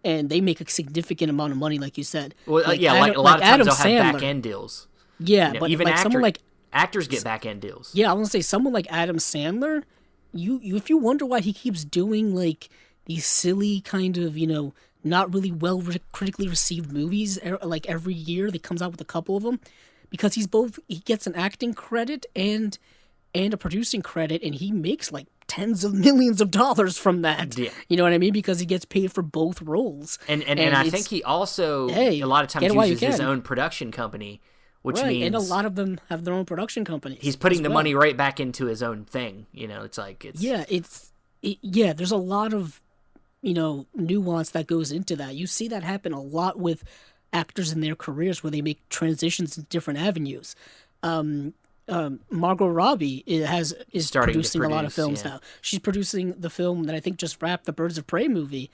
they make a significant amount of money, like you said. Well, a lot of times they'll have back end deals. Yeah, but even like someone like actors get back end deals. Yeah, I want to say someone like Adam Sandler. You if you wonder why he keeps doing like these silly kind of not really well critically received movies like every year, they comes out with a couple of them. Because he gets an acting credit and a producing credit, and he makes like tens of millions of dollars from that. Yeah. You know what I mean? Because he gets paid for both roles. And I think he also a lot of times uses his own production company, which means, and a lot of them have their own production companies. He's putting the money right back into his own thing. It's like there's a lot of nuance that goes into that. You see that happen a lot with actors in their careers where they make transitions in different avenues. Margot Robbie is producing a lot of films now. She's producing the film that I think just wrapped, the Birds of Prey movie.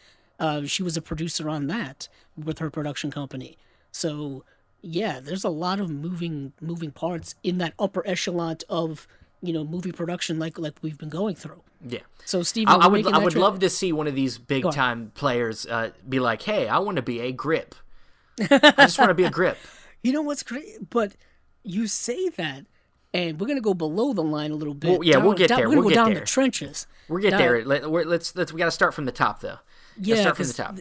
She was a producer on that with her production company. So yeah, there's a lot of moving parts in that upper echelon of movie production like we've been going through. Yeah. So Steve, I would love to see one of these big time players be like, hey, I want to be a grip. I just want to be a grip. You know what's great? But you say that, and we're gonna go below the line a little bit. Well, yeah, we'll get there. We're gonna go down the trenches. We'll get there. Let's we got to start from the top, though. Yeah, start from the top.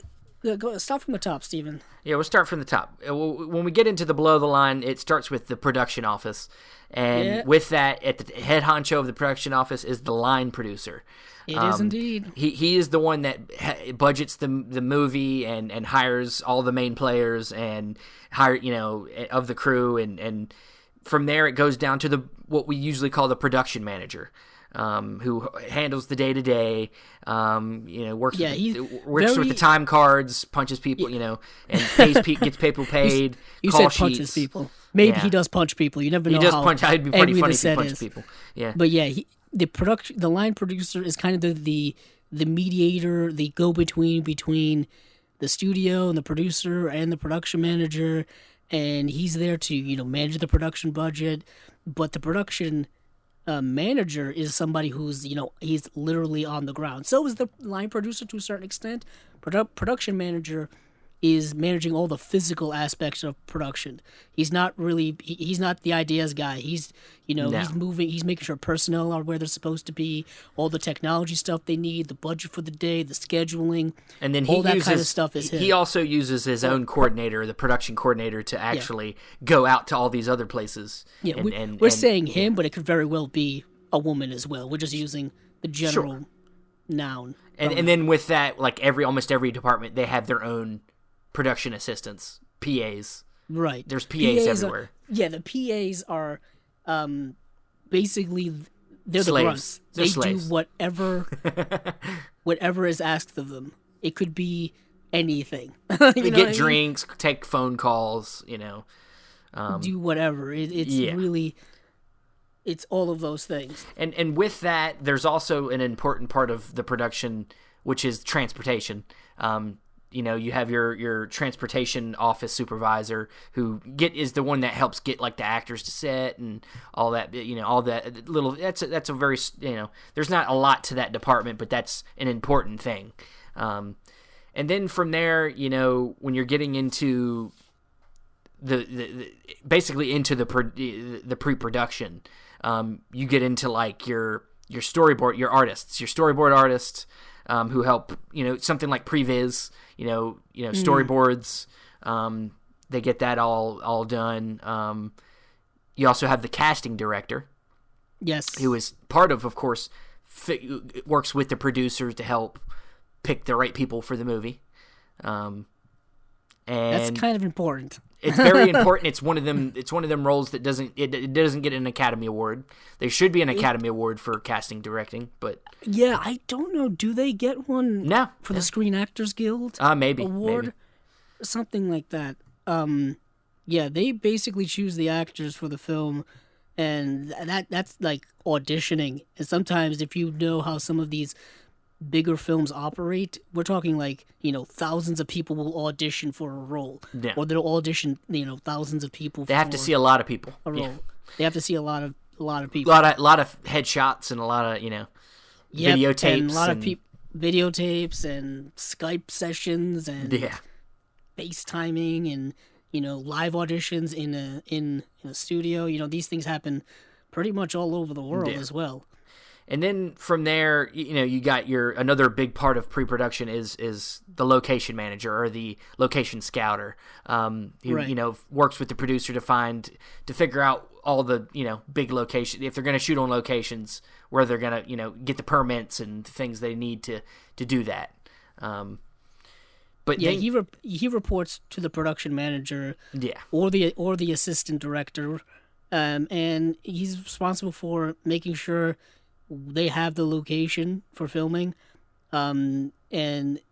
Start from the top, Steven. Yeah, we'll start from the top. When we get into the below the line, it starts with the production office, and with that, at the head honcho of the production office is the line producer. It is indeed. He is the one that budgets the movie and hires all the main players and of the crew, and from there it goes down to what we usually call the production manager, who handles the day to day. Works with the time cards, punches people, and gets people paid. You call said punches people. Maybe he does punch people. You never know. He does punch. It'd be pretty funny if he punched people. Yeah, but yeah, the line producer is kind of the mediator, the go-between between the studio and the producer and the production manager, and he's there to manage the production budget. But the production manager is somebody who's he's literally on the ground. So is the line producer to a certain extent. Production manager is managing all the physical aspects of production. He's not he's not the ideas guy. He's he's making sure personnel are where they're supposed to be, all the technology stuff they need, the budget for the day, the scheduling, and then that kind of stuff is him. He also uses his own coordinator, the production coordinator, to actually go out to all these other places. Yeah, we're saying him, but it could very well be a woman as well. We're just using the general noun. And then with that, like almost every department, they have their own production assistants, PAs. Right. There's PAs everywhere. The PAs are basically they're slaves. The grunts. Slaves. Do whatever is asked of them. It could be anything. They get drinks, take phone calls, do whatever. It's really it's all of those things. And with that, there's also an important part of the production, which is transportation. You have your transportation office supervisor who is the one that helps get like the actors to set and all that. All that little. That's a very There's not a lot to that department, but that's an important thing. And then from there, when you're getting into basically into the pre-production, you get into like your storyboard artists, who help, something like previs, storyboards. They get that all done. You also have the casting director. Yes. Who is part of course, works with the producers to help pick the right people for the movie. And that's kind of important. It's very important. It's one of them roles that doesn't get an Academy Award. There should be an Academy Award for casting directing, but yeah, I don't know. Do they get one? No, for the Screen Actors Guild maybe award? Maybe. something like that. Yeah, they basically choose the actors for the film, and that's like auditioning. And sometimes, if you know how some of these bigger films operate, we're talking like, thousands of people will audition for a role, or they'll audition, thousands of people. They have to see a lot of people. A role. Yeah. They have to see a lot of people. A lot of headshots and a lot of videotapes and a lot of videotapes and Skype sessions and FaceTiming and live auditions in a studio. These things happen pretty much all over the world as well. And then from there, you got another big part of pre-production is the location manager or the location scouter, who works with the producer to figure out all the big location, if they're going to shoot on locations, where they're going to get the permits and things they need to do that. But he reports to the production manager, or the assistant director, and he's responsible for making sure they have the location for filming, and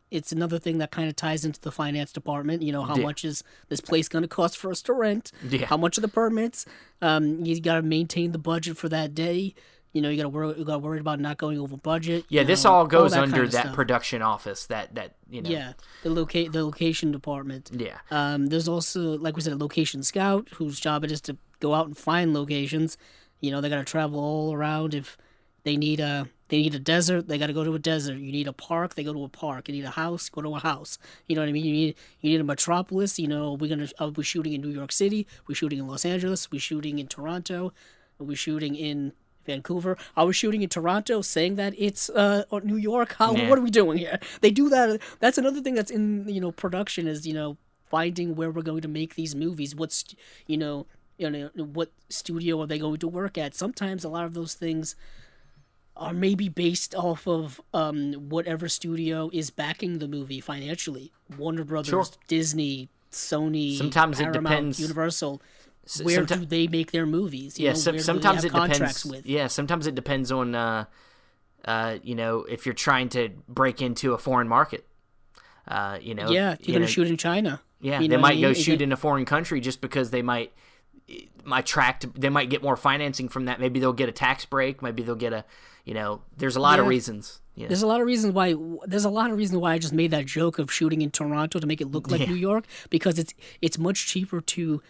it's another thing that kind of ties into the finance department. How much is this place going to cost for us to rent? How much are the permits? You got to maintain the budget for that day. You got to worry about not going over budget. Yeah, this all goes under that production office. Yeah, the location department. Yeah. There's also, like we said, a location scout whose job it is to go out and find locations. They got to travel all around. If they need a desert, they got to go to a desert. You need a park, they go to a park. You need a house, go to a house. You know what I mean? You need a metropolis. We're shooting in New York City. We're shooting in Los Angeles. We're shooting in Toronto. We're shooting in Vancouver. I was shooting in Toronto, saying that it's New York. What are we doing here? They do that. That's another thing that's in production is finding where we're going to make these movies. What studio are they going to work at? Sometimes a lot of those things are maybe based off of whatever studio is backing the movie financially. Warner Brothers, Disney, Sony, sometimes Paramount, it depends. Universal. Where do they make their movies? Sometimes it depends. Yeah, sometimes it depends on if you're trying to break into a foreign market. You're going to shoot in China. Yeah, they might go shoot in a foreign country just because they might get more financing from that. Maybe they'll get a tax break. Maybe they'll get there's a lot of reasons. Yeah. There's a lot of reasons why I just made that joke of shooting in Toronto to make it look like New York, because it's much cheaper to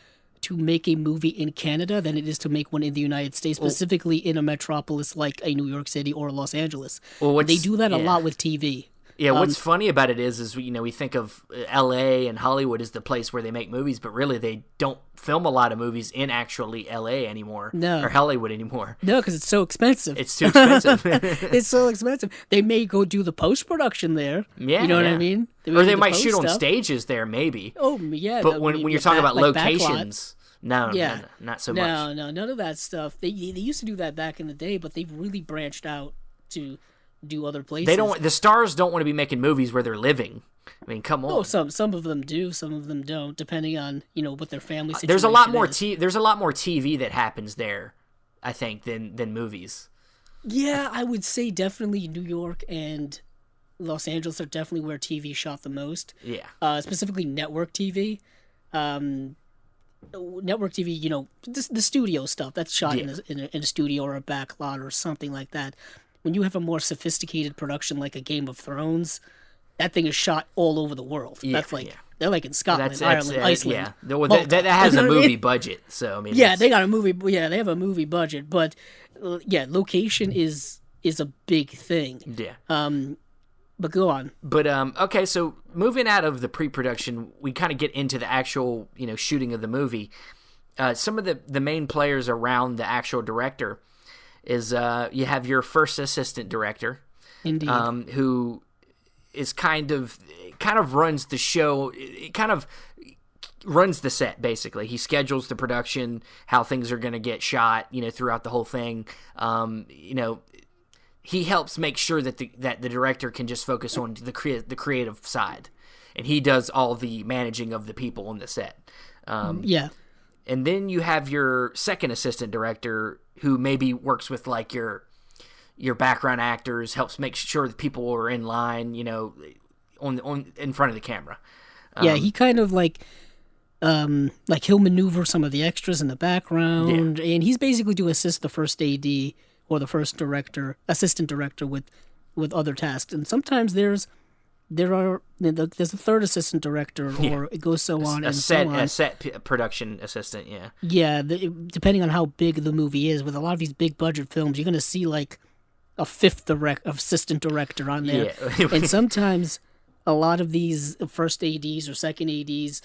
make a movie in Canada than it is to make one in the United States, specifically in a metropolis like a New York City or Los Angeles. They do that a lot with TV. Yeah, what's funny about it is we think of L.A. and Hollywood as the place where they make movies, but really they don't film a lot of movies in actually L.A. anymore, or Hollywood anymore. No, because it's so expensive. It's too expensive. It's so expensive. They may go do the post-production there. Yeah, you know what I mean? They might shoot on stages there, maybe. Oh, yeah. But when you're talking about locations... No, not so much. No, none of that stuff. They used to do that back in the day, but they've really branched out to do other places. The stars don't want to be making movies where they're living. I mean, come on. Oh, some of them do, some of them don't, depending on what their family situation is. There's a lot more TV that happens there, I think, than movies. Yeah, I would say definitely New York and Los Angeles are definitely where TV shot the most. Yeah. Specifically network TV. Network TV, the studio stuff that's shot in a studio or a back lot or something like that. When you have a more sophisticated production like a Game of Thrones, that thing is shot all over the world. Yeah, that's they're like in Scotland, Ireland, Iceland. Yeah, that has a movie budget, so I mean. Yeah, they got a movie. Yeah, they have a movie budget, but location is a big thing. Yeah. But go on. But okay, so moving out of the pre-production, we kind of get into the actual shooting of the movie. Some of the main players around the actual director is you have your first assistant director, indeed, who is kind of runs the show, kind of runs the set basically. He schedules the production, how things are going to get shot, throughout the whole thing. He helps make sure that the director can just focus on the creative side, and he does all the managing of the people on the set. Yeah. And then you have your second assistant director who maybe works with like your background actors, helps make sure that people are in line, on in front of the camera. Yeah, he kind of like he'll maneuver some of the extras in the background, and he's basically to assist the first AD or the first assistant director with other tasks. And sometimes there's a third assistant director, or it goes so on and so on. A set production assistant, yeah. Yeah, depending on how big the movie is. With a lot of these big budget films, you're going to see like a fifth assistant director on there. Yeah. And sometimes a lot of these first ADs or second ADs,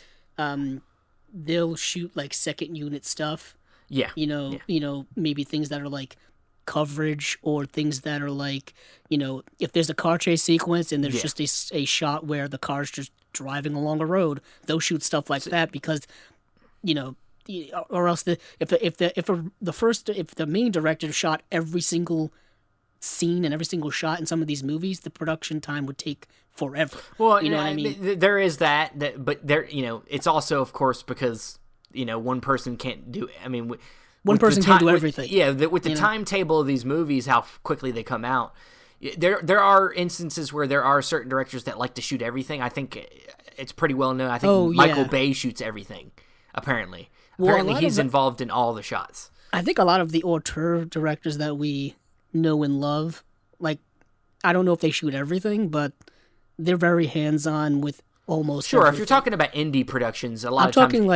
they'll shoot like second unit stuff. Yeah. Maybe things that are like coverage, or things that are like, if there's a car chase sequence and there's just a shot where the car's just driving along a road, they'll shoot stuff like that because, or else if the main director shot every single scene and every single shot in some of these movies, the production time would take forever. Well, you know what I mean? There is that, but there, it's also, of course, because one person can't do. I mean, one person can't do everything. With the timetable of these movies, how quickly they come out, there are instances where there are certain directors that like to shoot everything. I think it's pretty well known. I think Michael Bay shoots everything. Apparently, he's involved in all the shots. I think a lot of the auteur directors that we know and love, like, I don't know if they shoot everything, but they're very hands-on with almost everything. If you're talking about indie productions, a lot of times... I'm talking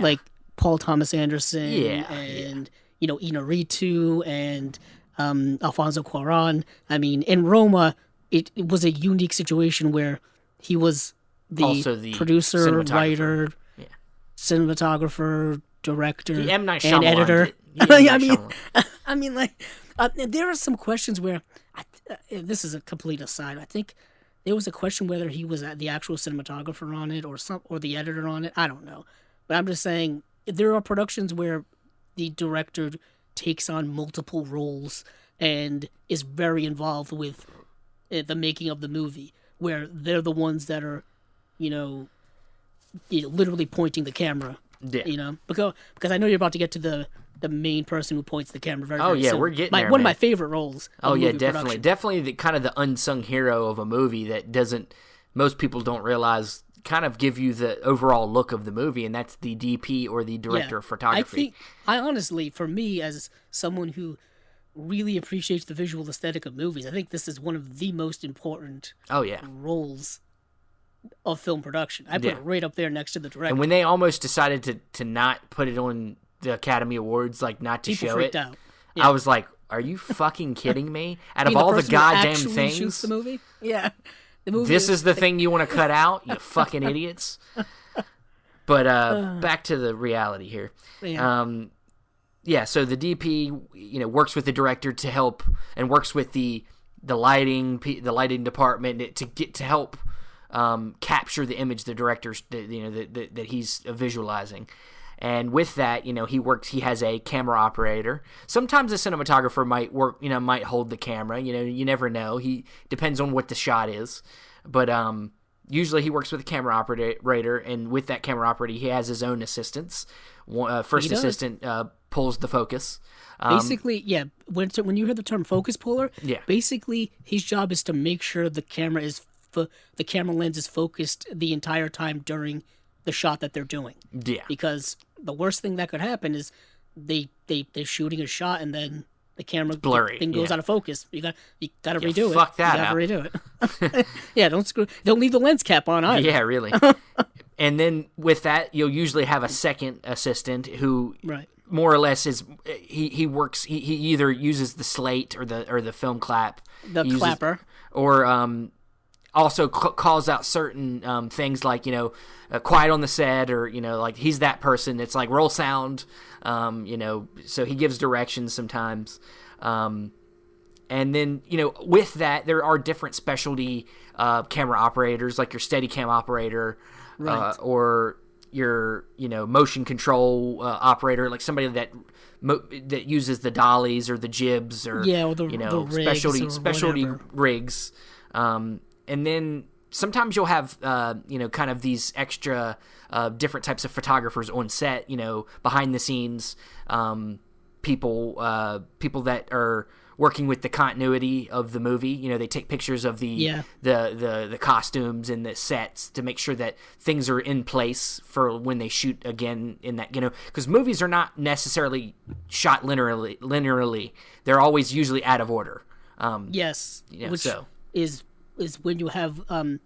like Paul Thomas Anderson and Inarritu and Alfonso Cuarón. I mean, in Roma, it was a unique situation where he was the producer, writer, cinematographer, director, the M. Night and Shyamalan editor. I mean, there are some questions where this is a complete aside. I think there was a question whether he was the actual cinematographer on it or the editor on it. I don't know, but I'm just saying there are productions where the director takes on multiple roles and is very involved with the making of the movie, where they're the ones that are, literally pointing the camera. Yeah. Because I know you're about to get to the main person who points the camera very, very soon. We're getting there, one of my favorite roles. Definitely. Definitely the kind of the unsung hero of a movie that most people don't realize kind of give you the overall look of the movie, and that's the DP or the director of photography. I honestly, for me, as someone who really appreciates the visual aesthetic of movies, I think this is one of the most important roles of film production. I put it right up there next to the director. And when they almost decided to not put it on the Academy Awards, like not to People show freaked it, out. Yeah. I was like, are you fucking kidding me? Out of all the goddamn things, shoots the movie? Yeah. The movie this is the thing you want to cut out, you fucking idiots. But back to the reality here. Yeah. So the DP, works with the director to help, and works with the lighting department to help capture the image the director's that he's visualizing. And with that, he has a camera operator. Sometimes a cinematographer might hold the camera. You never know. He depends on what the shot is. But usually he works with a camera operator, and with that camera operator, he has his own assistants. First assistant pulls the focus. Basically, when you hear the term focus puller, basically his job is to make sure the camera lens is focused the entire time during the shot that they're doing. Yeah. Because the worst thing that could happen is they're shooting a shot and then the camera thing goes out of focus. You gotta redo it. Fuck that. You gotta redo it. Yeah, don't leave the lens cap on either. Yeah, really. And then with that, you'll usually have a second assistant who more or less is he works. He either uses the slate or the film clap. Clapper. Or also calls out certain things like quiet on the set, or like he's that person. It's like roll sound. So he gives directions sometimes. And then with that, there are different specialty camera operators, like your Steadicam operator, or your motion control operator, like somebody that uses the dollies or the jibs or the specialty rigs. And then sometimes you'll have, kind of these extra different types of photographers on set, behind the scenes, people that are working with the continuity of the movie. You know, they take pictures of the costumes and the sets to make sure that things are in place for when they shoot again in that, you know, because movies are not necessarily shot linearly. They're always usually out of order. Yes, you know, which is when you have when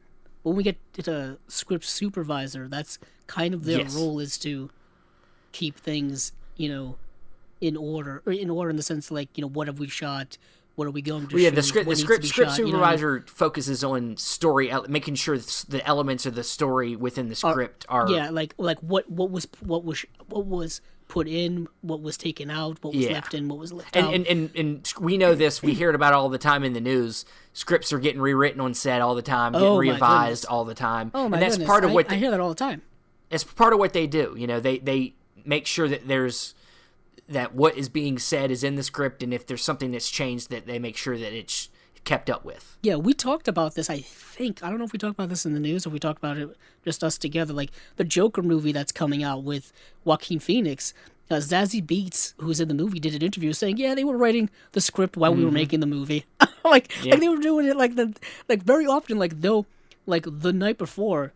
we get to the script supervisor, that's kind of their role, is to keep things, you know, in order in the sense, like, you know, what have we shot, what are we going to shoot, the script shot, supervisor, you know, focuses on story, making sure the elements of the story within the script are like what was put in, what was taken out, what was left in, what was left out. And we know this, we hear it about all the time in the news. Scripts are getting rewritten on set all the time, getting revised all the time. Oh my and that's goodness. part of what I hear that all the time. It's part of what they do. You know, they make sure that that what is being said is in the script, and if there's something that's changed, that they make sure that it's kept up with. Yeah, we talked about this, I think. I don't know if we talked about this in the news or we talked about it just us together. Like the Joker movie that's coming out with Joaquin Phoenix. Zazie Beetz, who's in the movie, did an interview saying, yeah, they were writing the script while we were making the movie. like they were doing it like very often, like the night before,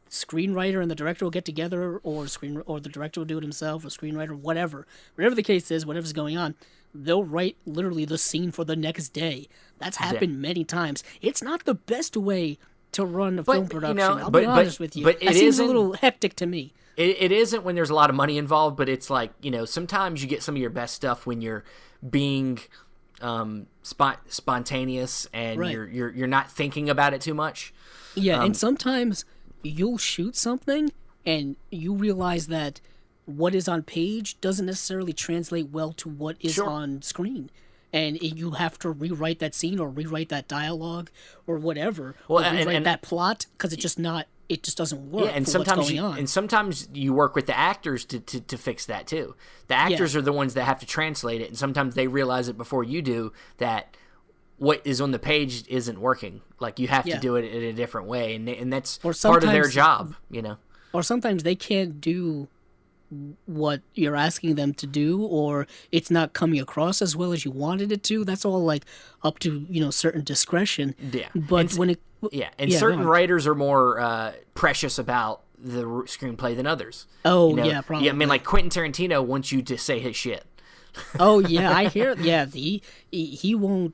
screenwriter and the director will get together, or the director will do it himself, or screenwriter, whatever the case is, whatever's going on, they'll write literally the scene for the next day. That's happened many times. It's not the best way to run a film production. You know, I'll be honest with you. But it seems a little hectic to me. It isn't when there's a lot of money involved, but it's like, you know, sometimes you get some of your best stuff when you're being spontaneous and you're not thinking about it too much. Yeah, and sometimes you'll shoot something and you realize that what is on page doesn't necessarily translate well to what is on screen. And you have to rewrite that scene or rewrite that dialogue or whatever, or rewrite that plot, because it's just not. It just doesn't work. Yeah, and for what's going on. And sometimes you work with the actors to fix that too. The actors are the ones that have to translate it, and sometimes they realize it before you do that what is on the page isn't working. Like, you have to do it in a different way, and that's part of their job, you know. Or sometimes they can't do what you're asking them to do, or it's not coming across as well as you wanted it to. That's all like up to, you know, certain discretion. Yeah, but certain writers are more precious about the screenplay than others. Oh, you know? Yeah, probably. Yeah, I mean, like Quentin Tarantino wants you to say his shit. Oh yeah, I hear. Yeah, he won't.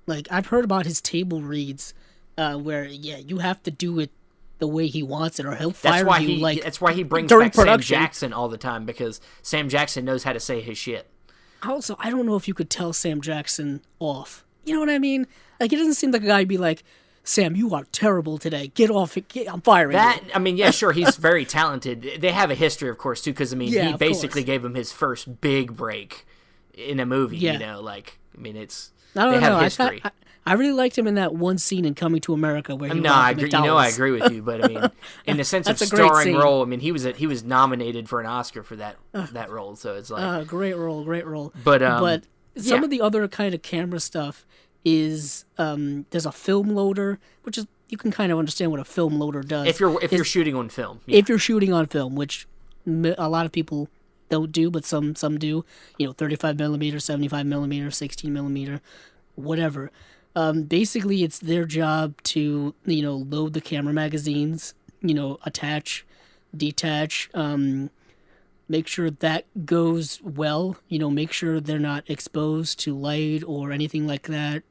Like, I've heard about his table reads, where you have to do it the way he wants it, or he'll fire you. That's why he brings back production. Sam Jackson all the time, because Sam Jackson knows how to say his shit. Also, I don't know if you could tell Sam Jackson off. You know what I mean? Like, it doesn't seem like a guy would be like, Sam, you are terrible today. Get off it. I'm firing you. I mean, yeah, sure, he's very talented. They have a history, of course, too, because, I mean, he basically gave him his first big break in a movie, you know? Like, I mean, they have history. I really liked him in that one scene in Coming to America where he I agree. I agree with you, but I mean, in the sense of starring role, I mean, he was nominated for an Oscar for that role, so it's like great role. But some of the other kind of camera stuff is there's a film loader, which is, you can kind of understand what a film loader does if you're shooting on film. If you're shooting on film, which a lot of people don't do, but some do. You know, 35 millimeter, 75 millimeter, 16 millimeter, whatever. Basically, it's their job to, you know, load the camera magazines, you know, attach, detach, make sure that goes well, you know, make sure they're not exposed to light or anything like that,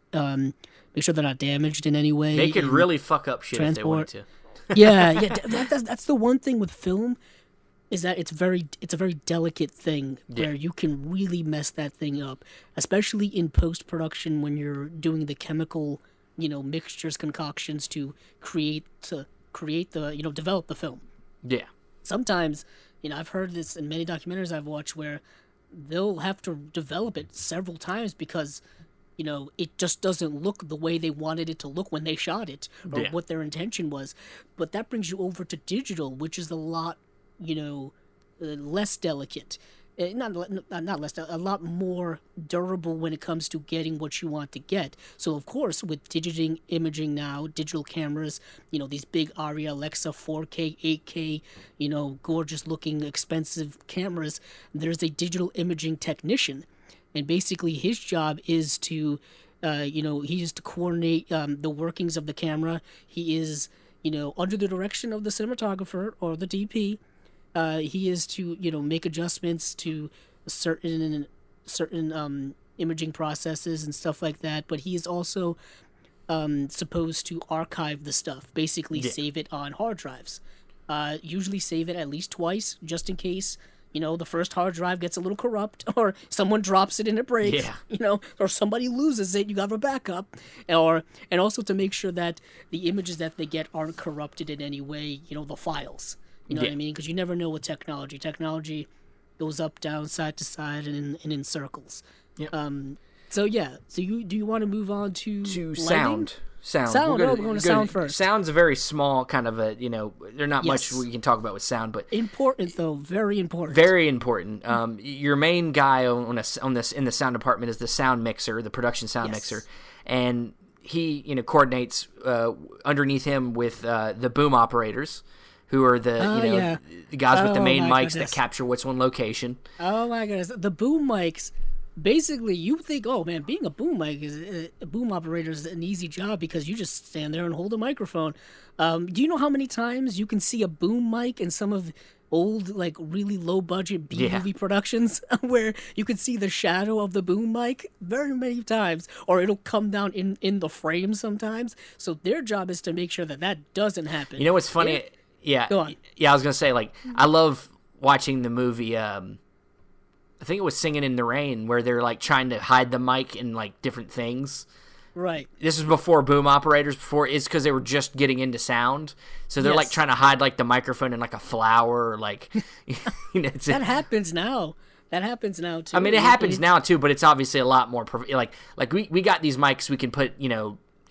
make sure they're not damaged in any way. They could really fuck up shit if they wanted to. That's the one thing with film, is that it's a very delicate thing where you can really mess that thing up, especially in post-production when you're doing the chemical, you know, mixtures, concoctions to create the, you know, develop the film. Yeah. Sometimes, you know, I've heard this in many documentaries I've watched where they'll have to develop it several times because, you know, it just doesn't look the way they wanted it to look when they shot it, or what their intention was. But that brings you over to digital, which is a lot, you know, less delicate, not less, a lot more durable when it comes to getting what you want to get. So of course, with digital imaging now, digital cameras, you know, these big Aria, Alexa, 4K, 8K, you know, gorgeous looking, expensive cameras, there's a digital imaging technician and basically his job is to, he is to coordinate the workings of the camera. He is, under the direction of the cinematographer or the DP. He is to, make adjustments to certain imaging processes and stuff like that. But he is also supposed to archive the stuff, basically save it on hard drives. Usually save it at least twice, just in case, the first hard drive gets a little corrupt, or someone drops it and it breaks, or somebody loses it, you got a backup, and also to make sure that the images that they get aren't corrupted in any way, the files, what I mean? Because you never know with technology. Technology goes up, down, side to side, and in circles. Yep. So do you want to move on to sound? Sound. We're going to sound first. Sound's a very small kind of a, there's not much we can talk about with sound, but important though, very important. Very important. Your main guy in the sound department is the sound mixer, the production sound mixer, and he coordinates underneath him with the boom operators, who are the guys with the main mics that capture what's on location. Oh my goodness, the boom mics. Basically, you think, oh man, being a boom operator is an easy job because you just stand there and hold a microphone. Do you know how many times you can see a boom mic in some of old, like really low budget B-movie productions where you can see the shadow of the boom mic very many times, or it'll come down in the frame sometimes. So their job is to make sure that doesn't happen. You know what's funny? Go on. Yeah, I was gonna say, like, I love watching the movie. I think it was Singing in the Rain, where they're like trying to hide the mic in like different things. Right. This was before boom operators. It's because they were just getting into sound, so they're like trying to hide like the microphone in like a flower, or like that happens now. That happens now too. I mean, it happens now too, but it's obviously a lot more like we got these mics we can put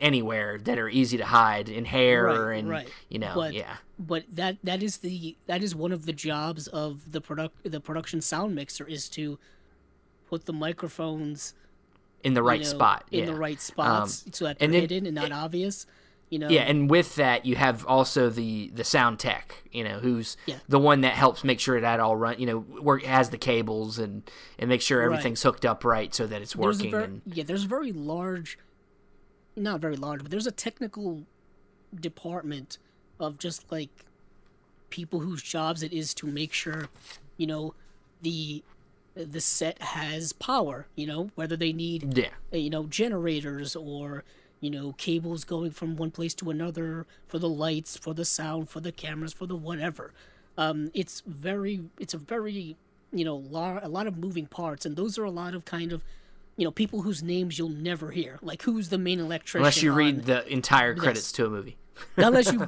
anywhere that are easy to hide in hair But that is one of the jobs of the production sound mixer, is to put the microphones in the right spot, in the right spots, so that they're hidden and not obvious. Yeah, and with that you have also the sound tech, who's the one that helps make sure that all run, has the cables and make sure everything's hooked up right so that it's working. There's a very large. Not very large, but there's a technical department of just like people whose jobs it is to make sure, the set has power, whether they need, generators or, cables going from one place to another for the lights, for the sound, for the cameras, for the whatever. It's a very, a lot of moving parts, and those are a lot of kind of, people whose names you'll never hear. Like, who's the main electrician? Unless you read the entire credits to a movie. unless you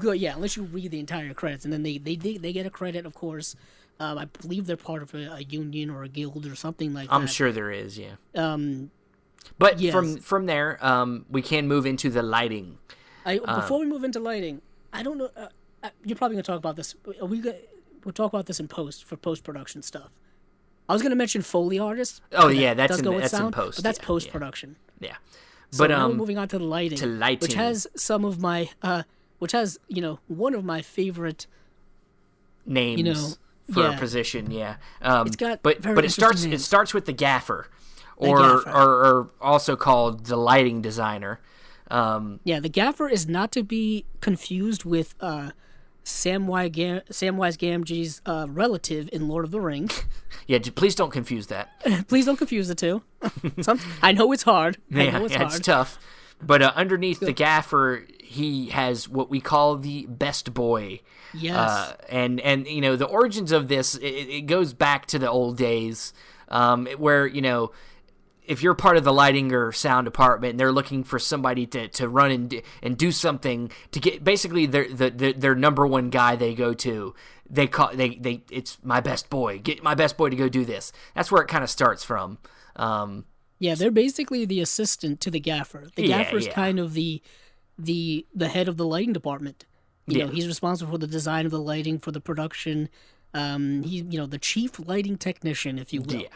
read the entire credits, and then they get a credit, of course. I believe they're part of a union or a guild or something like that. I'm sure there is, yeah. But from there, we can move into the lighting. Before we move into lighting, I don't know. You're probably gonna talk about this. We'll talk about this in post-production stuff. I was going to mention Foley artists. Oh, yeah, that's in post. But that's post-production. Yeah. So now we're moving on to lighting. Which has some of my, one of my favorite names for a position, it's got but it starts with the gaffer, or also called the lighting designer. The gaffer is not to be confused with Samwise Gamgee's relative in Lord of the Rings. Yeah, please don't confuse that. Please don't confuse the two. I know it's hard. It's tough. But underneath the gaffer, he has what we call the best boy. Yes. And the origins of this, it goes back to the old days, where, if you're part of the lighting or sound department and they're looking for somebody to run and do something to get basically their number one guy they go to, it's my best boy. Get my best boy to go do this. That's where it kind of starts from. They're basically the assistant to the gaffer. The gaffer is kind of the head of the lighting department. He's responsible for the design of the lighting, for the production. He's the chief lighting technician, if you will. Yeah.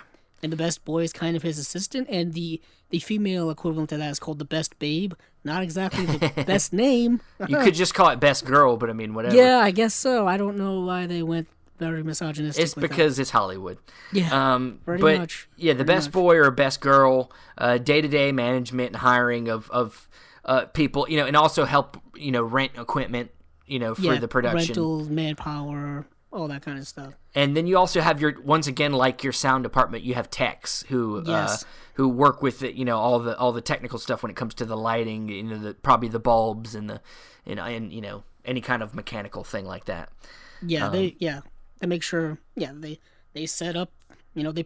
And the best boy is kind of his assistant, and the female equivalent to that is called the best babe. Not exactly the best name. You could just call it best girl, but I mean, whatever. Yeah, I guess so. I don't know why they went very misogynistic. It's because it's Hollywood. Yeah, pretty but much. Yeah, the best boy or best girl, day-to-day management and hiring of people, and also help, rent equipment, for the production. Rentals, manpower, all that kind of stuff. And then you also have once again, like your sound department, you have techs who work with it, all the technical stuff when it comes to the lighting, probably the bulbs and any kind of mechanical thing like that. Yeah, they make sure. Yeah, they set up. They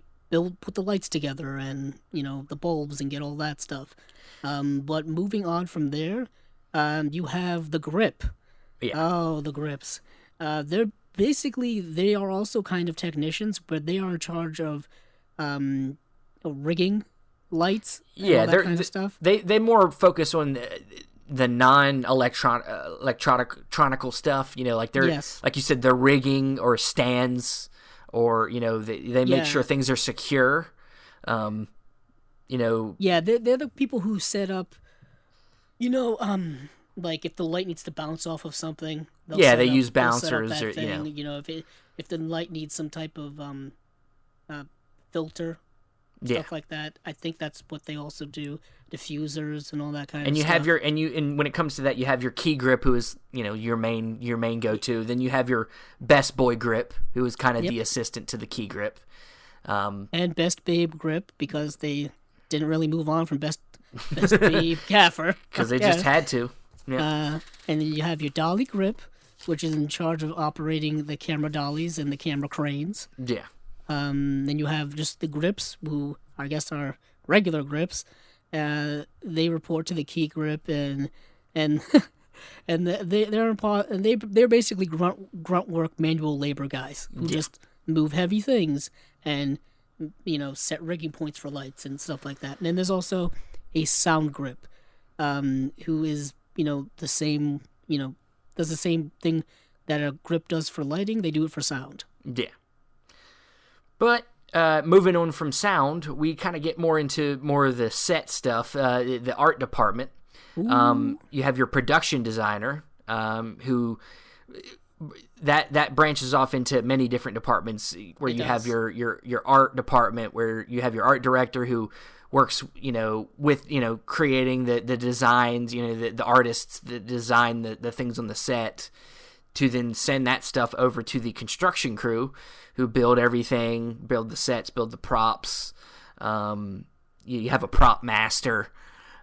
put the lights together and the bulbs and get all that stuff. But moving on from there, you have the grip. Yeah. Oh, the grips. They are also kind of technicians, but they are in charge of rigging lights. And all that kind of stuff. They more focus on the non-electronical stuff. Like they're like you said, they're rigging or stands, or they make sure things are secure. Yeah, they're the people who set up. Like if the light needs to bounce off of something, they use bouncers, or if the light needs some type of filter, stuff like that. I think that's what they also do, diffusers and all that kind of stuff. And when it comes to that, you have your key grip, who is your main go-to. Then you have your best boy grip, who is kind of the assistant to the key grip, and best babe grip, because they didn't really move on from best babe gaffer because they just had to. Yeah. And then you have your dolly grip, which is in charge of operating the camera dollies and the camera cranes. Yeah. Then you have just the grips, who I guess are regular grips. They report to the key grip, and they're basically grunt work, manual labor guys who just move heavy things and set rigging points for lights and stuff like that. And then there's also a sound grip, who is the same, does the same thing that a grip does for lighting. They do it for sound. Yeah. But moving on from sound, we kind of get more into more of the set stuff, the art department. You have your production designer, who that branches off into many different departments, where you have your art department, where you have your art director who works, with, creating the designs, the artists that design the things on the set, to then send that stuff over to the construction crew, who build everything, build the sets, build the props. You have a prop master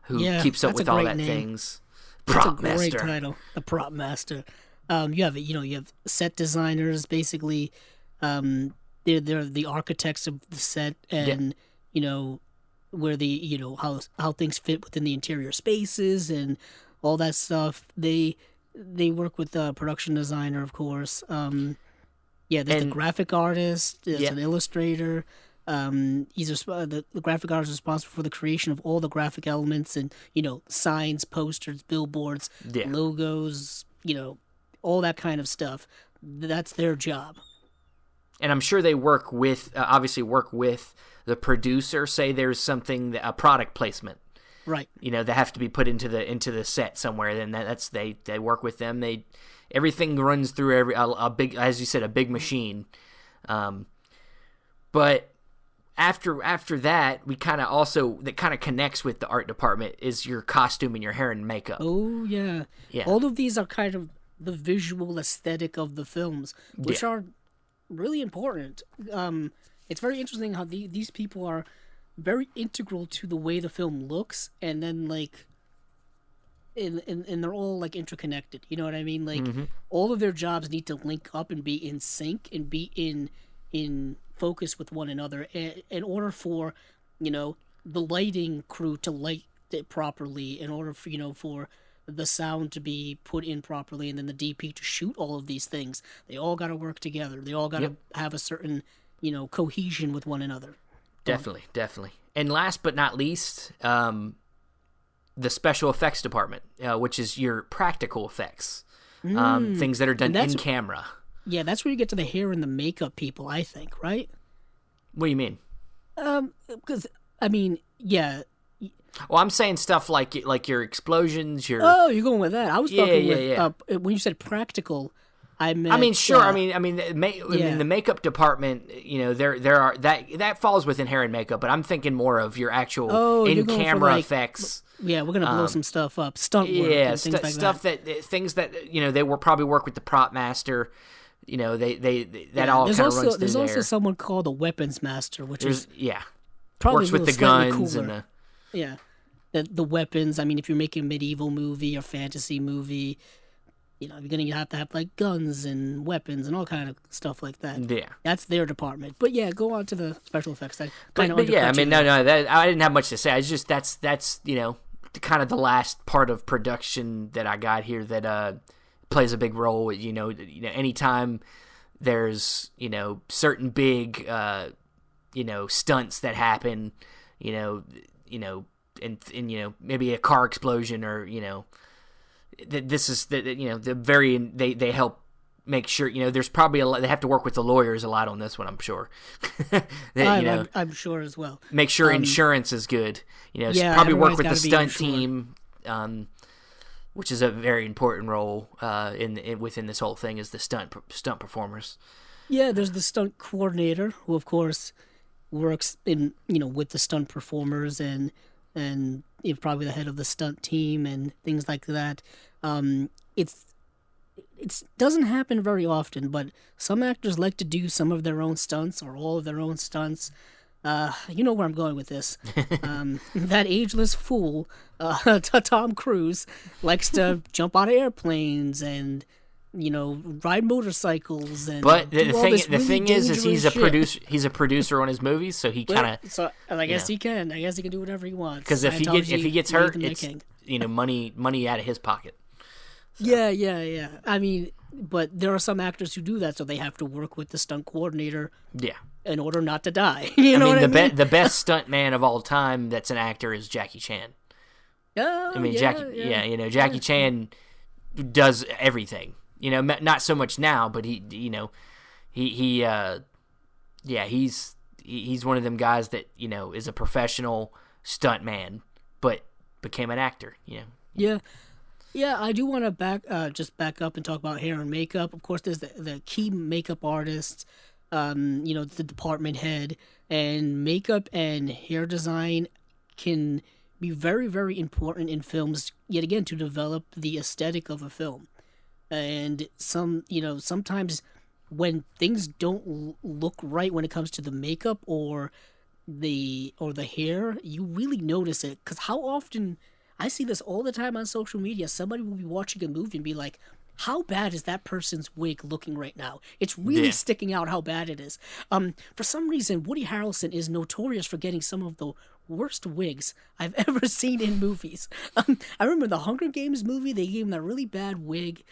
who keeps up with all that things. Prop master. That's a great title, the prop master. You have set designers, basically. They're the architects of the set, and where how things fit within the interior spaces and all that stuff. They work with the production designer, of course. There's the graphic artist. There's an illustrator. The graphic artist is responsible for the creation of all the graphic elements and signs, posters, billboards, logos, all that kind of stuff. That's their job. And I'm sure they work with the producer. Say there's something, a product placement, right? They have to be put into the set somewhere. Then they work with them. Everything runs through a big, as you said, a big machine. But after that, that kind of connects with the art department is your costume and your hair and makeup. Oh yeah. All of these are kind of the visual aesthetic of the films, which are really important. It's very interesting how these people are very integral to the way the film looks, and then and they're all interconnected. You know what I mean? All of their jobs need to link up and be in sync and be in focus with one another in order for the lighting crew to light it properly, in order for for the sound to be put in properly, and then the DP to shoot all of these things. They all got to work together. They all got to have a certain cohesion with one another. Definitely. And last but not least, the special effects department, which is your practical effects, things that are done in camera. Yeah, that's where you get to the hair and the makeup people, I think, right? What do you mean? Because Well, I'm saying stuff like your explosions, your... Oh, you're going with that. I was talking with when you said practical I meant, I mean, sure. I mean, the makeup department. You know, there are that falls within hair and makeup, but I'm thinking more of your actual in-camera effects. Yeah, we're gonna blow some stuff up, stunt work, and things like stuff that. Things that they will probably work with the prop master. You know, that all kind of runs through there. There's also someone called a weapons master, which is probably works with the guns cooler. And the weapons. I mean, if you're making a medieval movie or fantasy movie, you're gonna have to have like guns and weapons and all kind of stuff like that. Yeah, that's their department. But yeah, go on to the special effects. But yeah, I mean, I didn't have much to say. I just that's kind of the last part of production that I got here that plays a big role. Anytime there's certain big stunts that happen, and maybe a car explosion or this is they help make sure there's probably a lot, they have to work with the lawyers a lot on this one, I'm sure. I'm sure as well. Make sure insurance is good. Probably work with the stunt team, which is a very important role within this whole thing, is the stunt performers. Yeah, there's the stunt coordinator who, of course, works in with the stunt performers and probably the head of the stunt team and things like that. It doesn't happen very often, but some actors like to do some of their own stunts or all of their own stunts. You know where I'm going with this. That ageless fool, Tom Cruise, likes to jump out of airplanes and ride motorcycles. But the thing is he's a producer. He's a producer on his movies, so he kind of. So I guess he can. I guess he can do whatever he wants. Because if he gets hurt, it's money out of his pocket. So. Yeah. I mean, but there are some actors who do that, so they have to work with the stunt coordinator. Yeah. In order not to die. The best stunt man of all time that's an actor is Jackie Chan. Oh, I mean, Jackie Chan does everything. Not so much now, but he's one of them guys that is a professional stunt man, but became an actor. Yeah, I do want to back up and talk about hair and makeup. Of course, there's the key makeup artists, the department head, and makeup and hair design can be very, very important in films, yet again, to develop the aesthetic of a film. And sometimes when things don't look right when it comes to the makeup or the hair, you really notice it. Because how often, I see this all the time on social media, somebody will be watching a movie and be like, how bad is that person's wig looking right now? It's really sticking out how bad it is. For some reason, Woody Harrelson is notorious for getting some of the worst wigs I've ever seen in movies. I remember the Hunger Games movie, they gave him that really bad wig.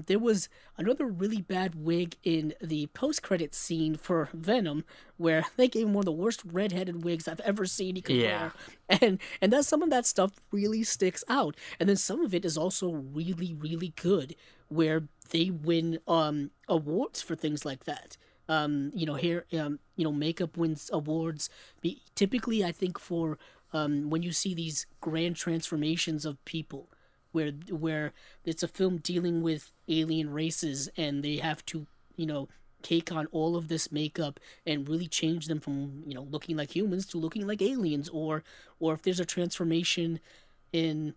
There was another really bad wig in the post-credit scene for Venom, where they gave him one of the worst red-headed wigs I've ever seen he could wear. And some of that stuff really sticks out. And then some of it is also really, really good, where they win awards for things like that. Makeup wins awards. Typically, I think for when you see these grand transformations of people, where it's a film dealing with alien races and they have to, take on all of this makeup and really change them from, looking like humans to looking like aliens, or if there's a transformation in,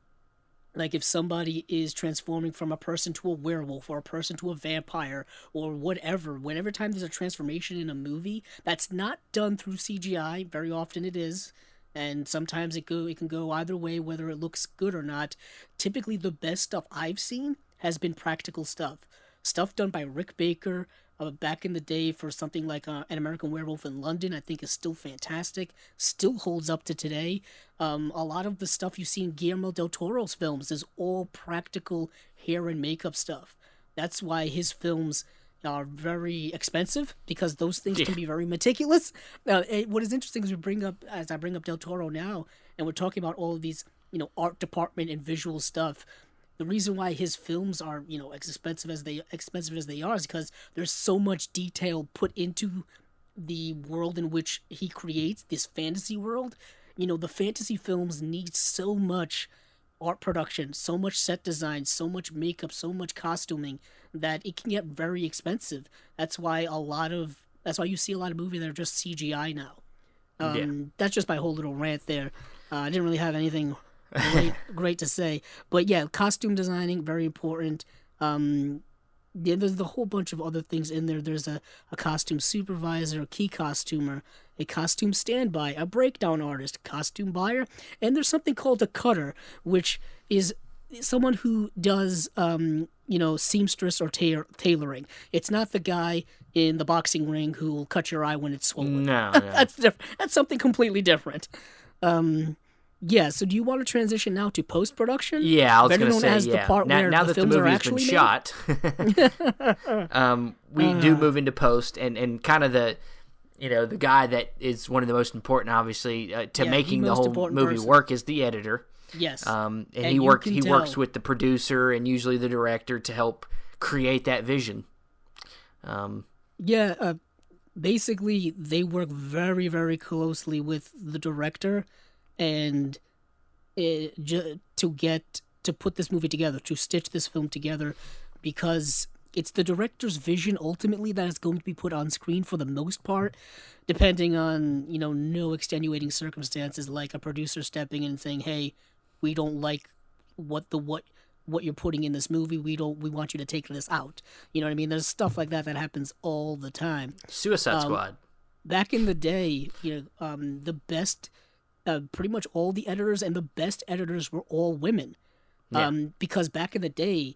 like if somebody is transforming from a person to a werewolf or a person to a vampire or whatever, whenever time there's a transformation in a movie that's not done through CGI, very often it is, and sometimes it can go either way, whether it looks good or not. Typically, the best stuff I've seen has been practical stuff done by Rick Baker back in the day for something like An American Werewolf in London. I think is still fantastic, still holds up to today. A lot of the stuff you see in Guillermo del Toro's films is all practical hair and makeup stuff. That's why his films are very expensive, because those things can be very meticulous. What is interesting is as I bring up Del Toro now, and we're talking about all of these, art department and visual stuff. The reason why his films are, as expensive as they are is because there's so much detail put into the world in which he creates, this fantasy world. The fantasy films need so much art production, so much set design, so much makeup, so much costuming that it can get very expensive. That's why you see a lot of movies that are just CGI now. That's just my whole little rant there. I didn't really have anything great to say, but yeah, costume designing very important. Yeah, there's a whole bunch of other things in there. There's a costume supervisor, a key costumer, a costume standby, a breakdown artist, costume buyer, and there's something called a cutter, which is someone who does, seamstress or tailoring. It's not the guy in the boxing ring who will cut your eye when it's swollen. No. That's something completely different. Yeah, so do you want to transition now to post-production? Yeah, I was going to say, the part where now the that the films are movie's been actually shot, we do move into post, and kind of the guy that is one of the most important, obviously, to making the whole movie work is the editor. Yes. And he works with the producer and usually the director to help create that vision. Basically, they work very, very closely with the director and to put this movie together, to stitch this film together, because it's the director's vision ultimately that is going to be put on screen for the most part, depending on no extenuating circumstances like a producer stepping in and saying, "Hey, we don't like what you're putting in this movie. We want you to take this out." You know what I mean? There's stuff like that happens all the time. Suicide Squad. Back in the day, the best. Pretty much all the editors and the best editors were all women, because back in the day,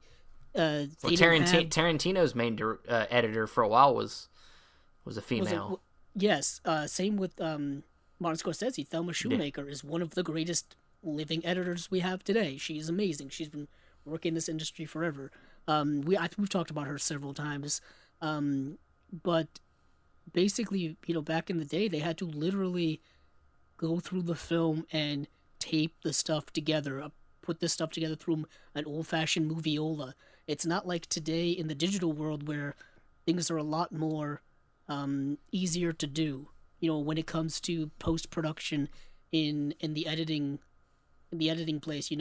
Tarantino's main editor for a while was a female. Yes, same with Martin Scorsese. Thelma Shoemaker is one of the greatest living editors we have today. She's amazing. She's been working in this industry forever. We've talked about her several times, but basically, back in the day, they had to literally go through the film and tape the stuff together, put this stuff together through an old-fashioned moviola. It's not like today in the digital world where things are a lot more easier to do. When it comes to post-production in the editing place.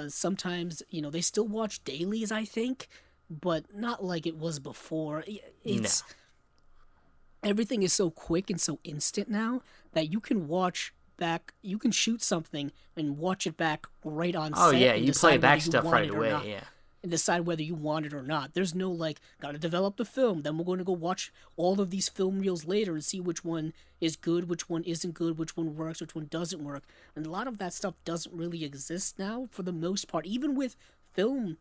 Sometimes they still watch dailies, I think, but not like it was before. Everything is so quick and so instant now that you can you can shoot something and watch it back right on set. Oh, yeah, you play back stuff right away, yeah. And decide whether you want it or not. There's no, gotta develop the film, then we're going to go watch all of these film reels later and see which one is good, which one isn't good, which one works, which one doesn't work. And a lot of that stuff doesn't really exist now, for the most part. Even with film,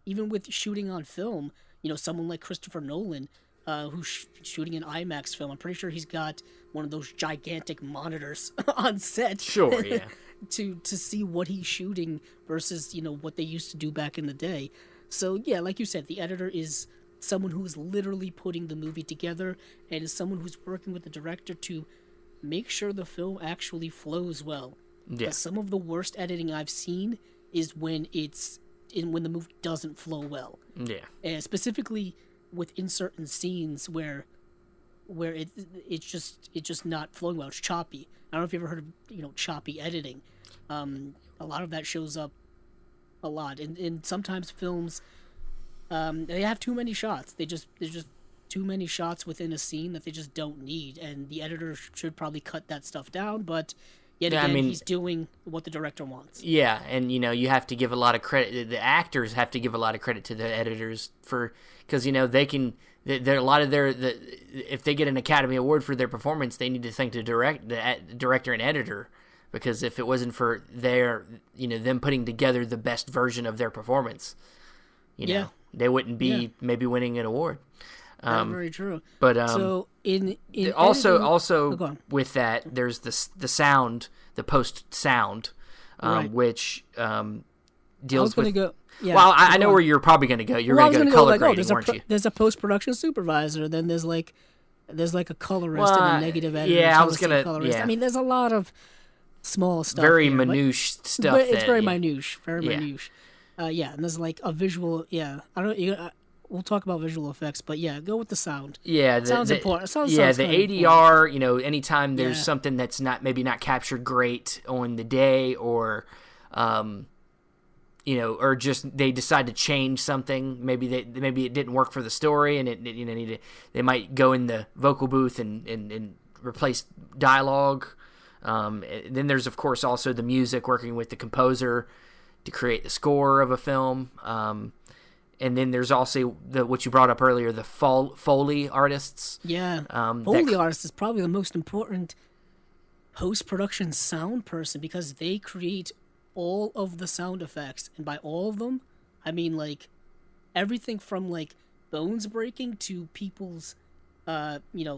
even with shooting on film, someone like Christopher Nolan, who's shooting an IMAX film. I'm pretty sure he's got one of those gigantic monitors on set. Sure, yeah. to see what he's shooting versus, what they used to do back in the day. So, yeah, like you said, the editor is someone who is literally putting the movie together and is someone who's working with the director to make sure the film actually flows well. Yeah. Some of the worst editing I've seen is when when the movie doesn't flow well. Yeah. And specifically within certain scenes where it's just not flowing well. It's choppy. I don't know if you ever heard of choppy editing. A lot of that shows up a lot, and sometimes films they have too many shots. There's just too many shots within a scene that they just don't need, and the editor should probably cut that stuff down. But yet again, he's doing what the director wants. Yeah, and you have to give a lot of credit. The actors have to give a lot of credit to the editors because they can. There a lot of if they get an Academy Award for their performance, they need to thank the director and editor, because if it wasn't for them putting together the best version of their performance, they wouldn't be maybe winning an award. Very true. But so in also with that, there's the sound, the post sound, right. Which deals with. Yeah, well, I know where you're probably going to go. You're going to go to color grading, weren't you? There's a post-production supervisor. Then there's a colorist and a negative editor. Yeah, I was going to. Yeah. I mean, there's a lot of small stuff. Very minutiae stuff. But it's very minutiae. Very minutiae. Yeah, and there's a visual. Yeah, I don't. We'll talk about visual effects, but yeah, go with the sound. Yeah, sounds important. Sounds the ADR. Important. Anytime there's something that's maybe not captured great on the day, or or just they decide to change something. Maybe it didn't work for the story, and they might go in the vocal booth and replace dialogue. Then there's of course also the music, working with the composer to create the score of a film. And then there's also what you brought up earlier, the Foley artists. Yeah, Foley artist is probably the most important post-production sound person, because they create all of the sound effects, and by all of them, I mean like everything from like bones breaking to people's,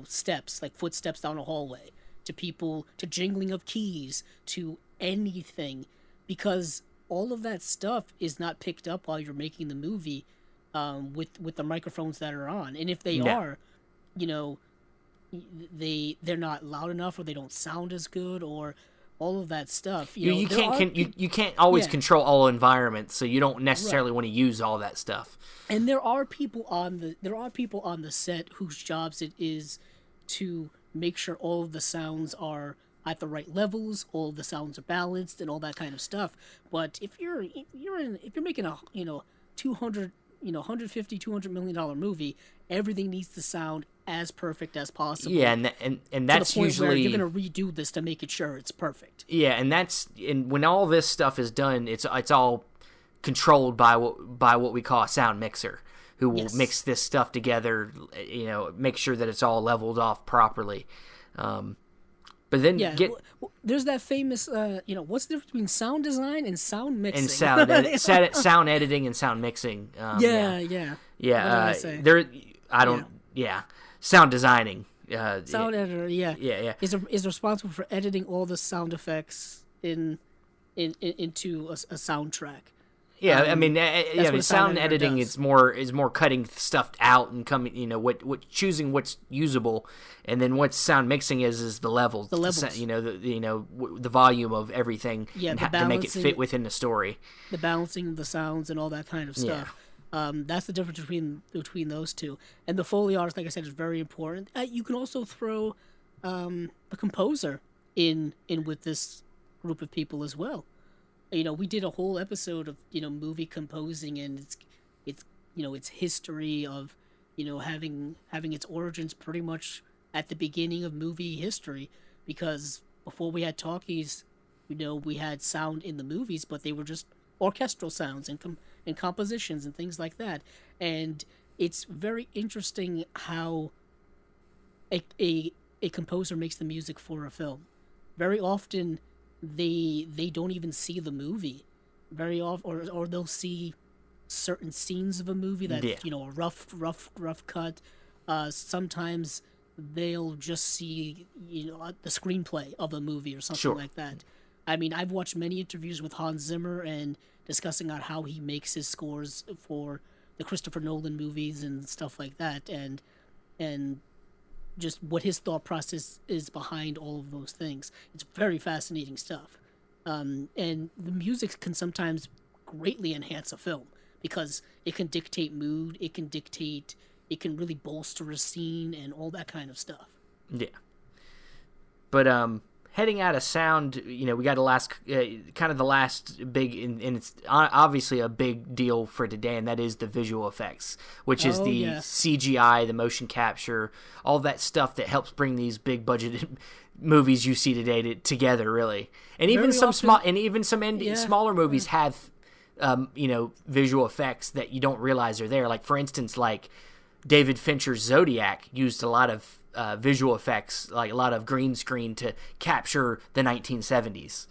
steps, like footsteps down a hallway, to jingling of keys, to anything, because all of that stuff is not picked up while you're making the movie, with the microphones that are on, and if they are, they're not loud enough, or they don't sound as good, or all of that stuff. You can't always control all environments, so you don't necessarily want to use all that stuff. And there are people on the set whose jobs it is to make sure all of the sounds are at the right levels, all of the sounds are balanced, and all that kind of stuff. But if you're making a $250, $200 million movie, everything needs to sound as perfect as possible. Yeah, and that's to the point usually where you're going to redo this to make it sure it's perfect. Yeah, and when all this stuff is done, it's all controlled by what we call a sound mixer, who will mix this stuff together, make sure that it's all leveled off properly. But then there's that famous, what's the difference between sound design and sound mixing? And sound editing and sound mixing. Sound designing. Sound editor, is responsible for editing all the sound effects into a soundtrack. Yeah, sound editing is more cutting stuff out and coming, choosing what's usable, and then what sound mixing is the levels. The levels. The volume of everything, to make it fit within the story. The balancing of the sounds and all that kind of stuff. That's the difference between those two. And the Foley artist, like I said, is very important. You can also throw the composer in with this group of people as well. We did a whole episode of movie composing, and its history of having its origins pretty much at the beginning of movie history, because before we had talkies, we had sound in the movies, but they were just orchestral sounds and compositions and things like that. And it's very interesting how a composer makes the music for a film. Very often they don't even see the movie very often, or they'll see certain scenes of a movie that a rough cut. Sometimes they'll just see the screenplay of a movie or something like that. I mean, I've watched many interviews with Hans Zimmer and discussing on how he makes his scores for the Christopher Nolan movies and stuff like that, and just what his thought process is behind all of those things. It's very fascinating stuff. And the music can sometimes greatly enhance a film, because it can dictate mood, it can really bolster a scene and all that kind of stuff. Yeah. But heading out of sound, we got the last big, and it's obviously a big deal for today, and that is the visual effects, which is the CGI, the motion capture, all that stuff that helps bring these big budgeted movies you see today together, really. And even smaller movies have visual effects that you don't realize are there. Like, for instance, like David Fincher's Zodiac used a lot of visual effects, like a lot of green screen, to capture the 1970s.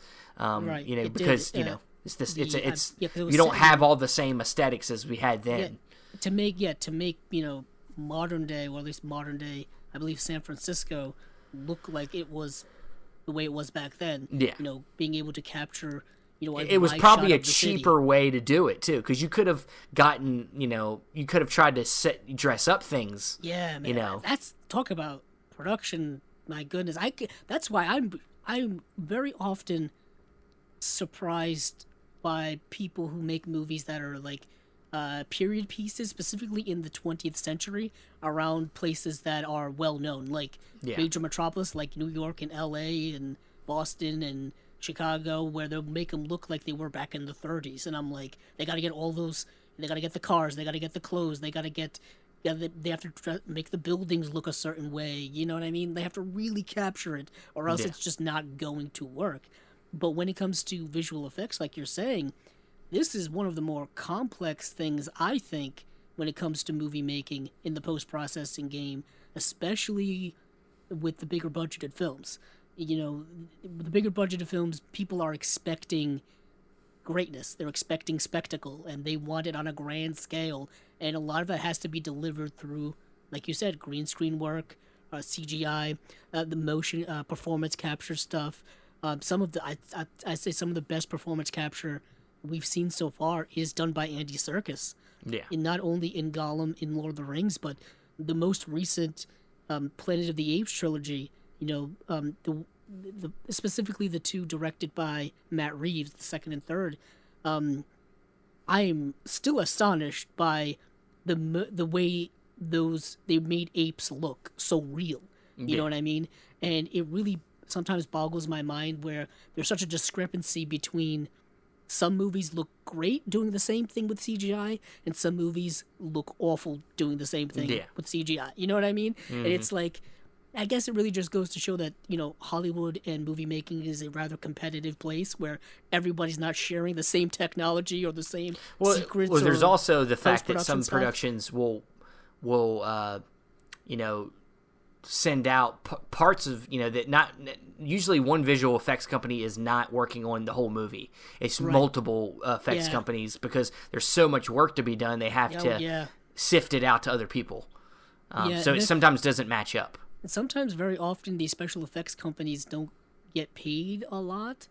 Because you don't have all the same aesthetics as we had then. To make modern day, or at least modern day, I believe San Francisco, look like it was the way it was back then. Yeah. Being able to capture. It was probably a cheaper way to do it too, because you could have gotten, you could have tried to dress up things. Yeah, man. That's talk about production. My goodness, that's why I'm very often surprised by people who make movies that are like period pieces, specifically in the 20th century, around places that are well known, like major metropolis, like New York and L.A. and Boston and Chicago, where they'll make them look like they were back in the 30s, and I'm like, they got to get all those. They got to get the cars. They got to get the clothes. They got to get. Yeah, they have to make the buildings look a certain way. You know what I mean? They have to really capture it, or else it's just not going to work. But when it comes to visual effects, like you're saying, this is one of the more complex things, I think, when it comes to movie making in the post-processing game, especially with the bigger budgeted films. You know, with the bigger budgeted films, people are expecting greatness. They're expecting spectacle, and they want it on a grand scale. And a lot of that has to be delivered through, like you said, green screen work, CGI, the motion, performance capture stuff. Some of the, I say some of the best performance capture we've seen so far is done by Andy Serkis. Yeah. And not only in Gollum in Lord of the Rings, but the most recent Planet of the Apes trilogy. You know, the specifically the two directed by Matt Reeves, the second and third. I'm still astonished by the way they made apes look so real. You know what I mean? And it really sometimes boggles my mind where there's such a discrepancy between some movies look great doing the same thing with CGI, and some movies look awful doing the same thing with CGI. You know what I mean? And it's like, I guess it really just goes to show that, you know, Hollywood and movie making is a rather competitive place where everybody's not sharing the same technology or the same secrets. Well, there's also the fact that some productions will you know, send out parts of, you know, that not usually one visual effects company is not working on the whole movie. It's multiple effects companies, because there's so much work to be done. They have to sift it out to other people. So it sometimes doesn't match up. And sometimes, very often, these special effects companies don't get paid a lot,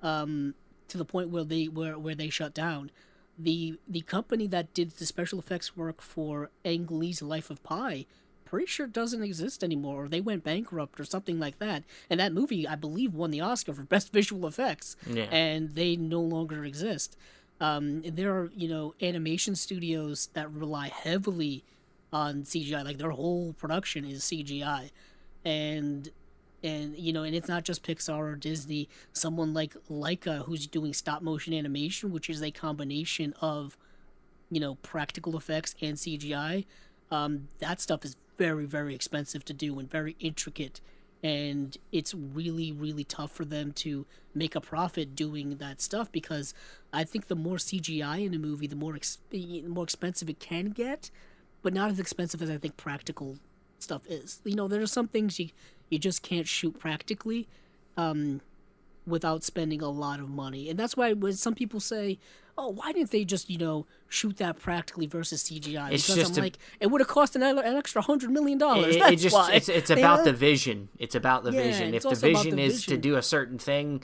to the point where they shut down. The company that did the special effects work for Ang Lee's Life of Pi, pretty sure doesn't exist anymore, or they went bankrupt or something like that. And that movie, I believe, won the Oscar for Best Visual Effects, and they no longer exist. There are, you know, animation studios that rely heavily on CGI, like their whole production is CGI, and you know, and it's not just Pixar or Disney. Someone like Leica, who's doing stop motion animation, which is a combination of, you know, practical effects and CGI. That stuff is very, very expensive to do and very intricate, and it's really, really tough for them to make a profit doing that stuff, because I think the more CGI in a movie, the more expensive it can get, but not as expensive as I think practical stuff is. You know, there are some things you just can't shoot practically without spending a lot of money. And that's why when some people say, oh, why didn't they just, you know, shoot that practically versus CGI? It's because just I'm like, it would have cost an extra $100 million. It's about the vision. It's about the vision. If the vision is to do a certain thing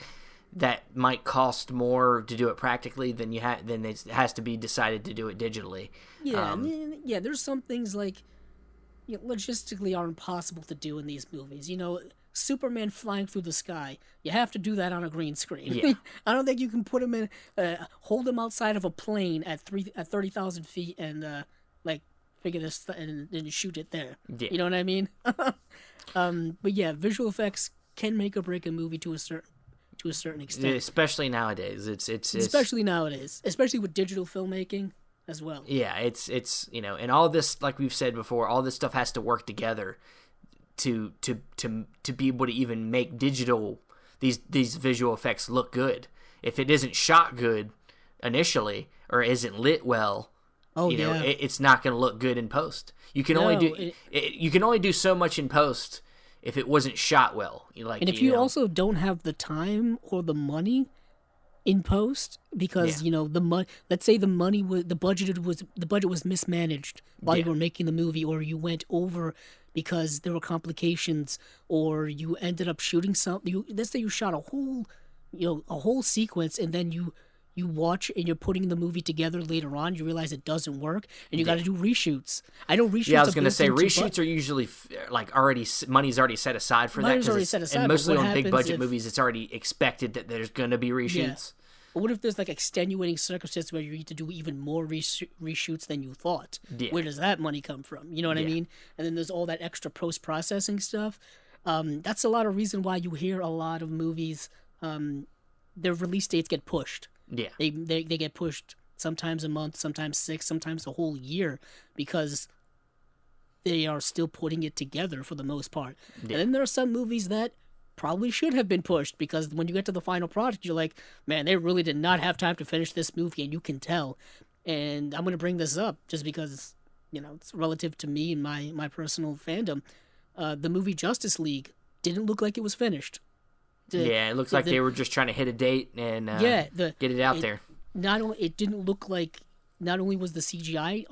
that might cost more to do it practically, then then it has to be decided to do it digitally. Yeah, there's some things like, you know, logistically are impossible to do in these movies. You know, Superman flying through the sky, you have to do that on a green screen. Yeah. I don't think you can put him in, hold him outside of a plane at 30,000 feet and like figure this and shoot it there. Yeah. You know what I mean? But yeah, visual effects can make or break a movie to a certain extent. Especially nowadays. It's especially nowadays, especially with digital filmmaking as well. Yeah, it's you know, and all this, like we've said before, all this stuff has to work together to be able to even make these visual effects look good. If it isn't shot good initially or isn't lit well, it's not going to look good in post. You can only do so much in post if it wasn't shot well. And if you also don't have the time or the money in post, because you know let's say the budget was mismanaged while you were making the movie, or you went over because there were complications, or you ended up shooting something. Let's say you shot a whole sequence, and then you watch and you're putting the movie together later on, you realize it doesn't work, and you got to do reshoots. I know reshoots. Yeah, I was going to say reshoots are usually like money's already set aside for that. Already set aside, and mostly on big budget movies, it's already expected that there's going to be reshoots. But what if there's like extenuating circumstances where you need to do even more reshoots than you thought? Yeah. Where does that money come from? You know what I mean? And then there's all that extra post-processing stuff. That's a lot of reason why you hear a lot of movies their release dates get pushed. Yeah. They get pushed sometimes a month, sometimes 6, sometimes a whole year, because they are still putting it together for the most part. Yeah. And then there are some movies that probably should have been pushed, because when you get to the final product, you're like, man, they really did not have time to finish this movie, and you can tell. And I'm going to bring this up just because, it's relative to me and my personal fandom. The movie Justice League didn't look like it was finished. It looks like they were just trying to hit a date and get it out there. It didn't look like, not only was the CGI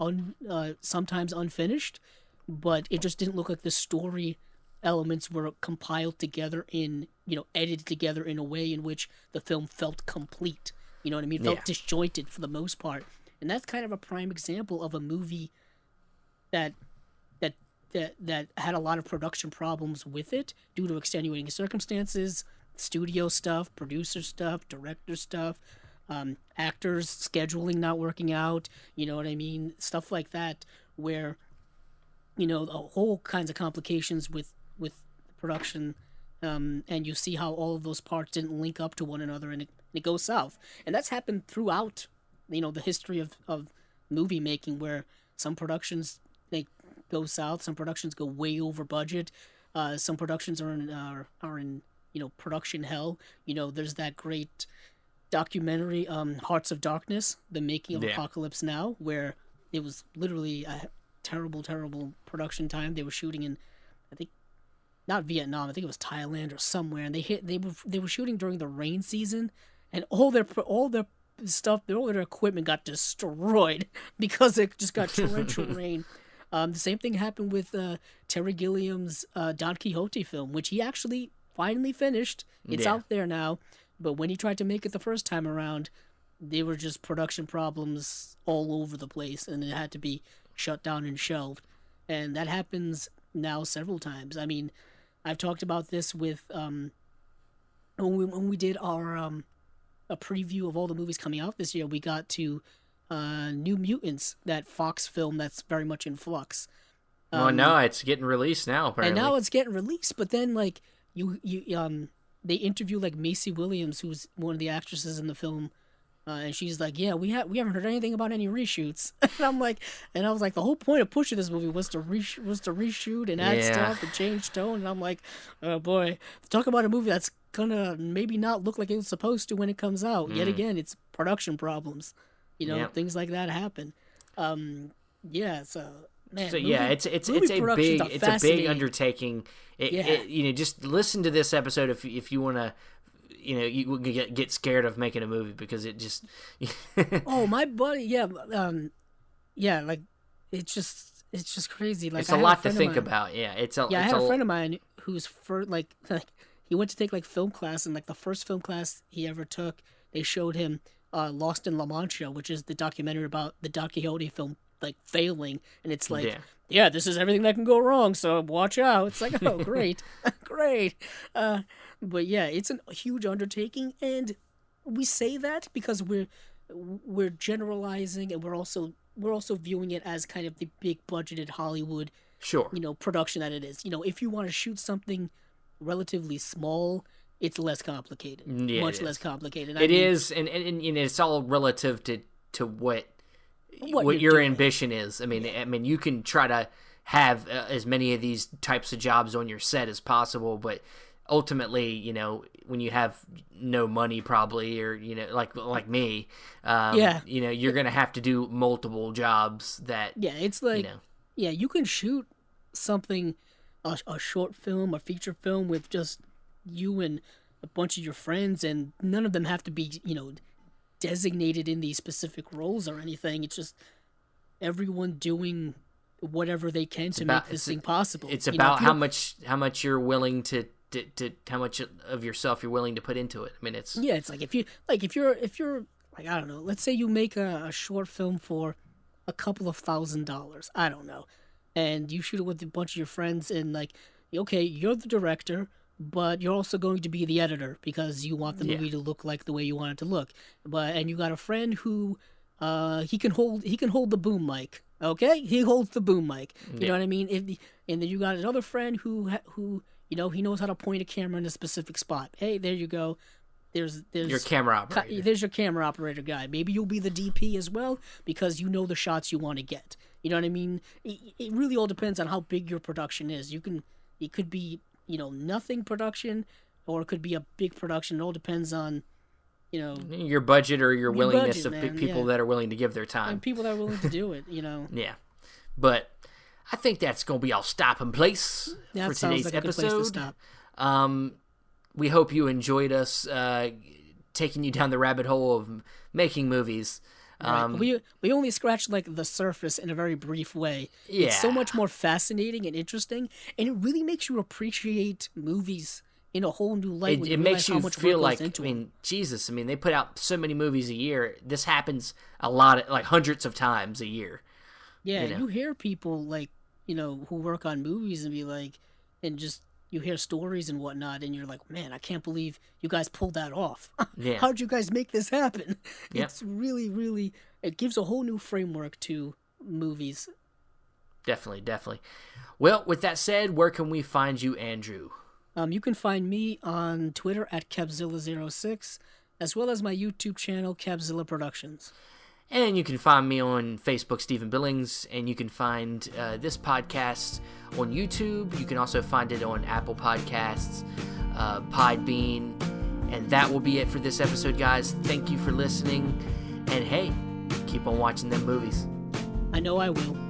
sometimes unfinished, but it just didn't look like the story elements were compiled together edited together in a way in which the film felt complete. You know what I mean? It felt disjointed for the most part. And that's kind of a prime example of a movie that had a lot of production problems with it due to extenuating circumstances, studio stuff, producer stuff, director stuff, actors scheduling not working out, you know what I mean? Stuff like that, where, a whole kinds of complications with production, and you see how all of those parts didn't link up to one another, and it goes south. And that's happened throughout, the history of movie making, where some productions, they go south, some productions go way over budget, some productions are in production hell. There's that great documentary, Hearts of Darkness, the making of Apocalypse Now, where it was literally a terrible production time. They were shooting in, I think, not Vietnam, I think it was Thailand or somewhere, and they were shooting during the rain season, and all their stuff, all their equipment got destroyed because it just got torrential rain. The same thing happened with Terry Gilliam's Don Quixote film, which he actually finally finished. It's out there now, but when he tried to make it the first time around, they were just production problems all over the place, and it had to be shut down and shelved. And that happens now several times. I mean, I've talked about this with when we did our a preview of all the movies coming out this year. We got to New Mutants, that Fox film that's very much in flux. No, it's getting released now, apparently. And now it's getting released, but then like they interview like Macy Williams, who's one of the actresses in the film, and she's like, yeah, we haven't heard anything about any reshoots. And I was like, the whole point of pushing this movie was to reshoot and add stuff and change tone. And I'm like, oh boy, talk about a movie that's gonna maybe not look like it was supposed to when it comes out. Yet again, it's production problems. Things like that happen. Man, it's a big undertaking. Just listen to this episode if you want to. You get scared of making a movie, because it just. Oh, my buddy, like it's just crazy. Like, it's a lot to think about. Yeah, I had a friend of mine who's he went to take like film class, and like the first film class he ever took, they showed him Lost in La Mancha, which is the documentary about the Don Quixote film like failing, and it's like, this is everything that can go wrong, so watch out. It's like, oh, great. Great. But yeah, it's a huge undertaking, and we say that because we're generalizing, and we're also viewing it as kind of the big budgeted Hollywood production that it is. If you want to shoot something relatively small, it's less complicated. Much less complicated. It is, and it's all relative to what your ambition is. I mean, you can try to have as many of these types of jobs on your set as possible, but ultimately, when you have no money, probably, or like me, you're gonna have to do multiple jobs. It's like you can shoot something, a short film, a feature film with just you and a bunch of your friends, and none of them have to be designated in these specific roles or anything. It's just everyone doing whatever they can to make this thing possible. It's about how much you're willing to how much of yourself you're willing to put into it. I mean, it's like if you're like, I don't know, let's say you make a short film for a couple of $1,000, I don't know, and you shoot it with a bunch of your friends, and like, okay, you're the director, but you're also going to be the editor because you want the movie to look like the way you want it to look. And you got a friend who he can hold the boom mic. Okay, he holds the boom mic. You know what I mean? And then you got another friend who he knows how to point a camera in a specific spot. Hey, there you go. there's your camera operator. There's your camera operator guy. Maybe you'll be the DP as well because you know the shots you want to get. You know what I mean? It really all depends on how big your production is. It could be, nothing production, or it could be a big production. It all depends on, your budget or your willingness budget, of people that are willing to give their time. And people that are willing to do it, Yeah. But I think that's going to be our stopping place for today's episode. We hope you enjoyed us taking you down the rabbit hole of making movies. Right. We only scratched the surface in a very brief way. Yeah. It's so much more fascinating and interesting, and it really makes you appreciate movies in a whole new light. It makes you feel like, Jesus, they put out so many movies a year. This happens a lot, hundreds of times a year. Yeah, you hear people who work on movies and be like, and just you hear stories and whatnot, and you're like, man, I can't believe you guys pulled that off. Yeah. How'd you guys make this happen? Yep. It's really, really, it gives a whole new framework to movies. Definitely. Well, with that said, where can we find you, Andrew? You can find me on Twitter at Kevzilla06, as well as my YouTube channel, Kevzilla Productions. And you can find me on Facebook, Stephen Billings, and you can find this podcast on YouTube. You can also find it on Apple Podcasts, Podbean, and that will be it for this episode, guys. Thank you for listening, and hey, keep on watching them movies. I know I will.